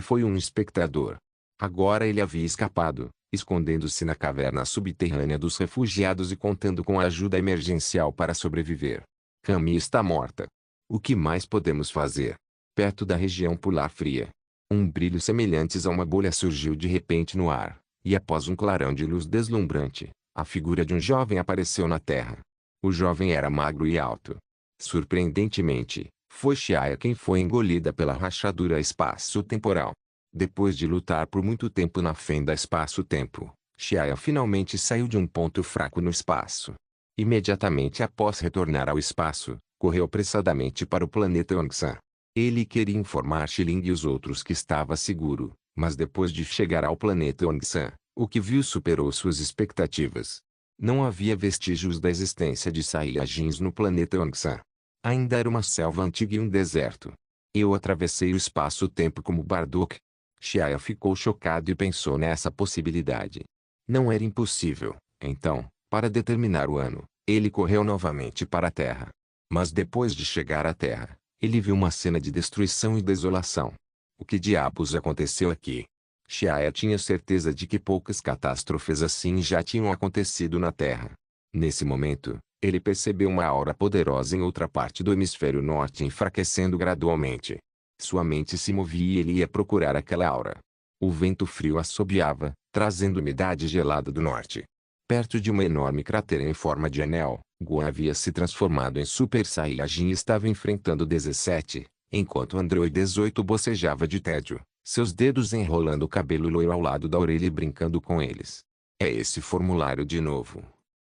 foi um espectador. Agora ele havia escapado, escondendo-se na caverna subterrânea dos refugiados e contando com a ajuda emergencial para sobreviver. Kami está morta. O que mais podemos fazer? Perto da região polar fria, um brilho semelhante a uma bolha surgiu de repente no ar, e após um clarão de luz deslumbrante, a figura de um jovem apareceu na terra. O jovem era magro e alto. Surpreendentemente, foi Chiaya quem foi engolida pela rachadura espaço-temporal. Depois de lutar por muito tempo na fenda espaço-tempo, Chiaya finalmente saiu de um ponto fraco no espaço. Imediatamente após retornar ao espaço, correu apressadamente para o planeta Yongsan. Ele queria informar Xiling e os outros que estava seguro, mas depois de chegar ao planeta Yongsan, o que viu superou suas expectativas. Não havia vestígios da existência de Saiyajins no planeta Yongsan. Ainda era uma selva antiga e um deserto. Eu atravessei o espaço-tempo como Bardock. Chiaya ficou chocado e pensou nessa possibilidade. Não era impossível, então, para determinar o ano, ele correu novamente para a Terra. Mas depois de chegar à Terra, ele viu uma cena de destruição e desolação. O que diabos aconteceu aqui? Chiaya tinha certeza de que poucas catástrofes assim já tinham acontecido na Terra. Nesse momento, ele percebeu uma aura poderosa em outra parte do hemisfério norte enfraquecendo gradualmente. Sua mente se movia e ele ia procurar aquela aura. O vento frio assobiava, trazendo umidade gelada do norte. Perto de uma enorme cratera em forma de anel, Gohan havia se transformado em Super Saiyajin e estava enfrentando 17, enquanto Android 18 bocejava de tédio, seus dedos enrolando o cabelo loiro ao lado da orelha e brincando com eles. É esse formulário de novo.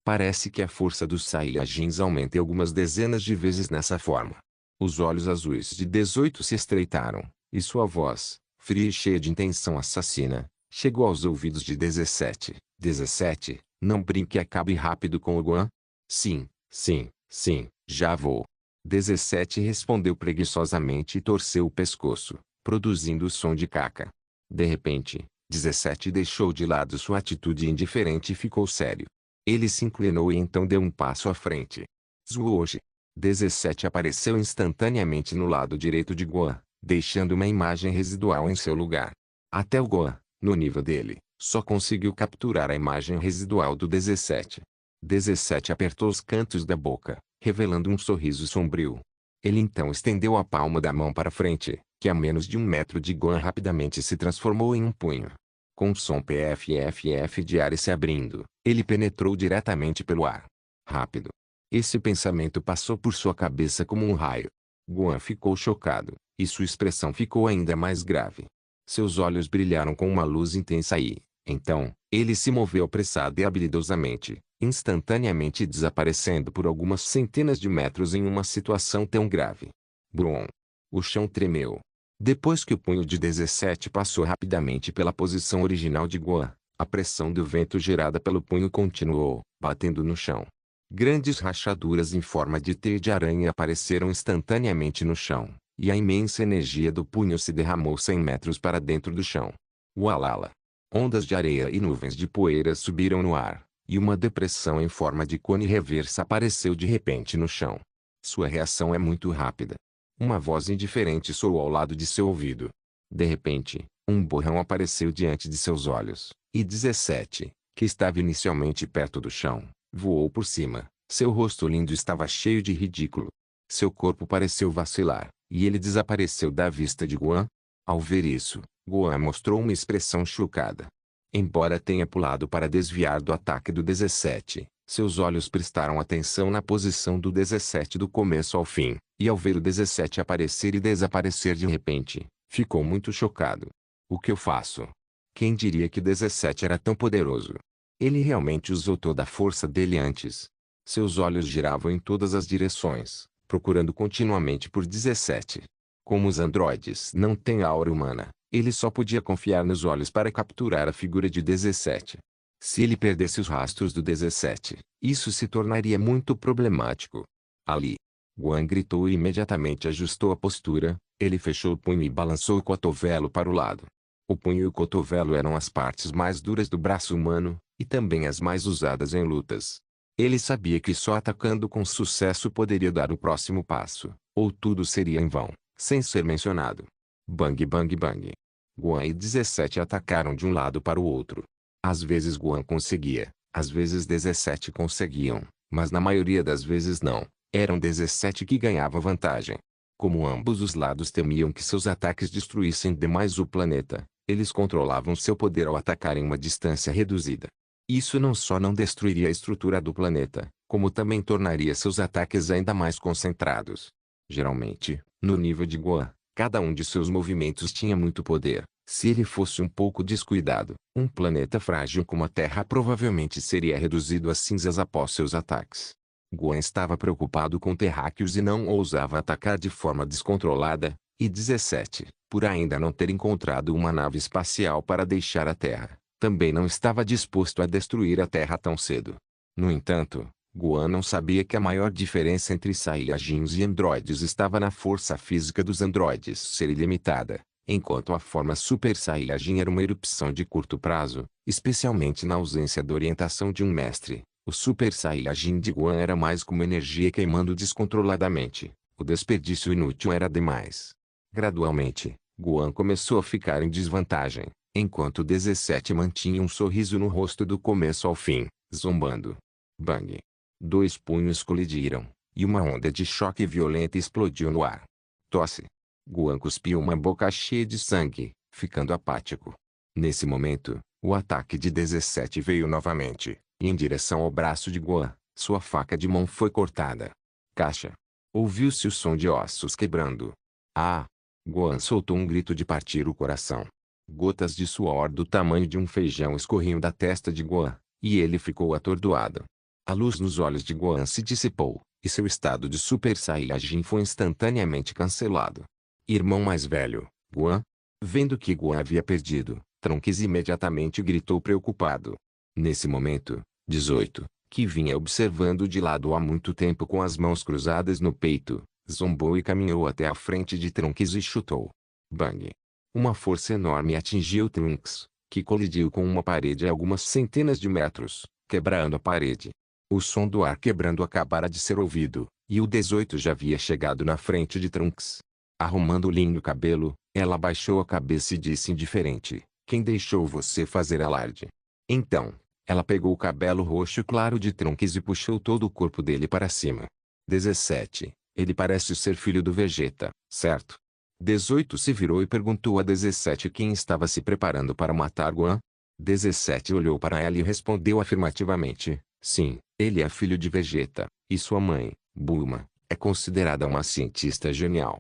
Parece que a força dos Saiyajins aumenta algumas dezenas de vezes nessa forma. Os olhos azuis de 18 se estreitaram, e sua voz, fria e cheia de intenção assassina, chegou aos ouvidos de 17. 17, não brinque e acabe rápido com o Gohan? Sim, sim, sim, Já vou. 17 respondeu preguiçosamente e torceu o pescoço, produzindo o som de caca. De repente, 17 deixou de lado sua atitude indiferente e ficou sério. Ele se inclinou e então deu um passo à frente. Zhuoji. 17 apareceu instantaneamente no lado direito de Guan, deixando uma imagem residual em seu lugar. Até o Guan, no nível dele, só conseguiu capturar a imagem residual do 17. 17 apertou os cantos da boca, revelando um sorriso sombrio. Ele então estendeu a palma da mão para frente, que a menos de 1 metro de Guan rapidamente se transformou em um punho. Com o som PFFF de ar se abrindo, ele penetrou diretamente pelo ar. Rápido. Esse pensamento passou por sua cabeça como um raio. Guan ficou chocado, e sua expressão ficou ainda mais grave. Seus olhos brilharam com uma luz intensa e, então, ele se moveu apressada e habilidosamente, instantaneamente desaparecendo por algumas centenas de metros em uma situação tão grave. Brum! O chão tremeu. Depois que o punho de 17 passou rapidamente pela posição original de Guan, a pressão do vento gerada pelo punho continuou, batendo no chão. Grandes rachaduras em forma de teia de aranha apareceram instantaneamente no chão, e a imensa energia do punho se derramou 100 metros para dentro do chão. Ualala! Ondas de areia e nuvens de poeira subiram no ar, e uma depressão em forma de cone reversa apareceu de repente no chão. Sua reação é muito rápida. Uma voz indiferente soou ao lado de seu ouvido. De repente, um borrão apareceu diante de seus olhos, e 17, que estava inicialmente perto do chão, voou por cima. Seu rosto lindo estava cheio de ridículo. Seu corpo pareceu vacilar, e ele desapareceu da vista de Guan. Ao ver isso, Guan mostrou uma expressão chocada. Embora tenha pulado para desviar do ataque do 17, seus olhos prestaram atenção na posição do 17 do começo ao fim, e ao ver o 17 aparecer e desaparecer de repente, ficou muito chocado. O que eu faço? Quem diria que 17 era tão poderoso? Ele realmente usou toda a força dele antes. Seus olhos giravam em todas as direções, procurando continuamente por 17. Como os androides não têm aura humana, ele só podia confiar nos olhos para capturar a figura de 17. Se ele perdesse os rastros do 17, isso se tornaria muito problemático. Ali! Guan gritou e imediatamente ajustou a postura. Ele fechou o punho e balançou o cotovelo para o lado. O punho e o cotovelo eram as partes mais duras do braço humano, e também as mais usadas em lutas. Ele sabia que só atacando com sucesso poderia dar o próximo passo, ou tudo seria em vão, sem ser mencionado. Bang bang bang. Guan e 17 atacaram de um lado para o outro. Às vezes Guan conseguia, às vezes 17 conseguiam, mas na maioria das vezes não. Eram 17 que ganhava vantagem. Como ambos os lados temiam que seus ataques destruíssem demais o planeta, eles controlavam seu poder ao atacar em uma distância reduzida. Isso não só não destruiria a estrutura do planeta, como também tornaria seus ataques ainda mais concentrados. Geralmente, no nível de Guan, cada um de seus movimentos tinha muito poder. Se ele fosse um pouco descuidado, um planeta frágil como a Terra provavelmente seria reduzido a cinzas após seus ataques. Guan estava preocupado com terráqueos e não ousava atacar de forma descontrolada, e 17, por ainda não ter encontrado uma nave espacial para deixar a Terra, também não estava disposto a destruir a Terra tão cedo. No entanto, Guan não sabia que a maior diferença entre Saiyajins e androides estava na força física dos androides ser ilimitada, enquanto a forma Super Saiyajin era uma erupção de curto prazo, especialmente na ausência da orientação de um mestre. O Super Saiyajin de Guan era mais como energia queimando descontroladamente. O desperdício inútil era demais. Gradualmente, Guan começou a ficar em desvantagem, enquanto 17 mantinha um sorriso no rosto do começo ao fim, zombando. Bang! 2 punhos colidiram, e uma onda de choque violenta explodiu no ar. Tosse! Guan cuspiu uma boca cheia de sangue, ficando apático. Nesse momento, o ataque de 17 veio novamente. E em direção ao braço de Guan, sua faca de mão foi cortada. Caixa! Ouviu-se o som de ossos quebrando. Ah! Guan soltou um grito de partir o coração. Gotas de suor do tamanho de um feijão escorriam da testa de Guan, e ele ficou atordoado. A luz nos olhos de Guan se dissipou, e seu estado de Super Saiyajin foi instantaneamente cancelado. Irmão mais velho, Guan? Vendo que Guan havia perdido, Trunks imediatamente gritou preocupado. Nesse momento, 18, que vinha observando de lado há muito tempo com as mãos cruzadas no peito, zombou e caminhou até a frente de Trunks e chutou. Bang! Uma força enorme atingiu Trunks, que colidiu com uma parede a algumas centenas de metros, quebrando a parede. O som do ar quebrando acabara de ser ouvido, e o 18 já havia chegado na frente de Trunks. Arrumando o lindo cabelo, ela abaixou a cabeça e disse indiferente: "Quem deixou você fazer alarde?" Então, ela pegou o cabelo roxo claro de Trunks e puxou todo o corpo dele para cima. 17. Ele parece ser filho do Vegeta, certo? 18 se virou e perguntou a 17 quem estava se preparando para matar Gohan. 17 olhou para ela e respondeu afirmativamente: sim, ele é filho de Vegeta, e sua mãe, Bulma, é considerada uma cientista genial.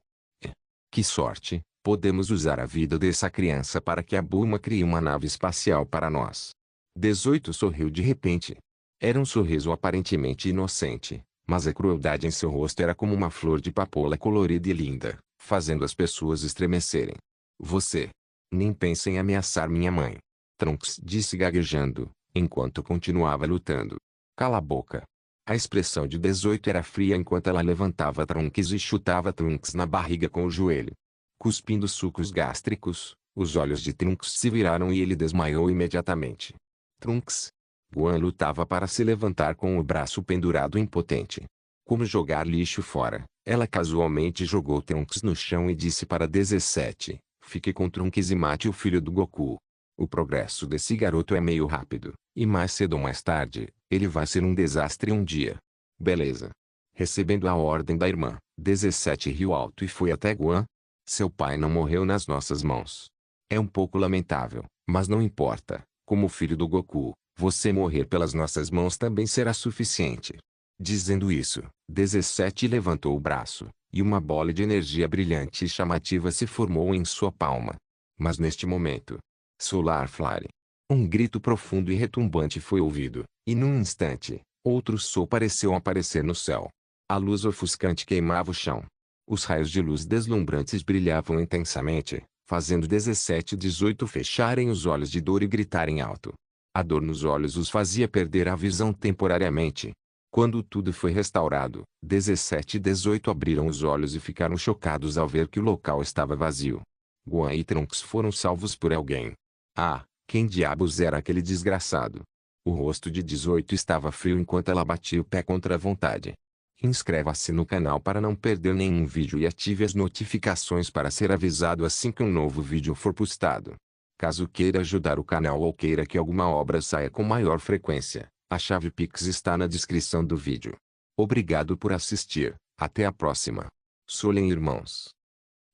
Que sorte, podemos usar a vida dessa criança para que a Bulma crie uma nave espacial para nós. 18 sorriu de repente. Era um sorriso aparentemente inocente, mas a crueldade em seu rosto era como uma flor de papoula colorida e linda, fazendo as pessoas estremecerem. Você nem pensa em ameaçar minha mãe. Trunks disse gaguejando, enquanto continuava lutando. Cala a boca. A expressão de 18 era fria enquanto ela levantava Trunks e chutava Trunks na barriga com o joelho. Cuspindo sucos gástricos, os olhos de Trunks se viraram e ele desmaiou imediatamente. Trunks. Gohan lutava para se levantar com o braço pendurado impotente. Como jogar lixo fora, ela casualmente jogou Trunks no chão e disse para 17, fique com Trunks e mate o filho do Goku. O progresso desse garoto é meio rápido, e mais cedo ou mais tarde, ele vai ser um desastre um dia. Beleza. Recebendo a ordem da irmã, 17 riu alto e foi até Gohan. Seu pai não morreu nas nossas mãos. É um pouco lamentável, mas não importa. Como filho do Goku, você morrer pelas nossas mãos também será suficiente. Dizendo isso, 17 levantou o braço, e uma bola de energia brilhante e chamativa se formou em sua palma. Mas neste momento, Solar Flare. Um grito profundo e retumbante foi ouvido, e num instante, outro sol pareceu aparecer no céu. A luz ofuscante queimava o chão. Os raios de luz deslumbrantes brilhavam intensamente, fazendo 17 e 18 fecharem os olhos de dor e gritarem alto. A dor nos olhos os fazia perder a visão temporariamente. Quando tudo foi restaurado, 17 e 18 abriram os olhos e ficaram chocados ao ver que o local estava vazio. Gohan e Trunks foram salvos por alguém. Ah, quem diabos era aquele desgraçado? O rosto de 18 estava frio enquanto ela batia o pé contra a vontade. Inscreva-se no canal para não perder nenhum vídeo e ative as notificações para ser avisado assim que um novo vídeo for postado. Caso queira ajudar o canal ou queira que alguma obra saia com maior frequência, a chave Pix está na descrição do vídeo. Obrigado por assistir, até a próxima. Solen irmãos.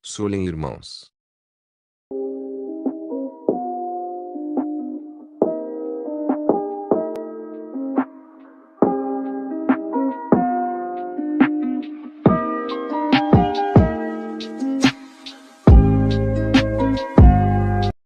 Solen irmãos.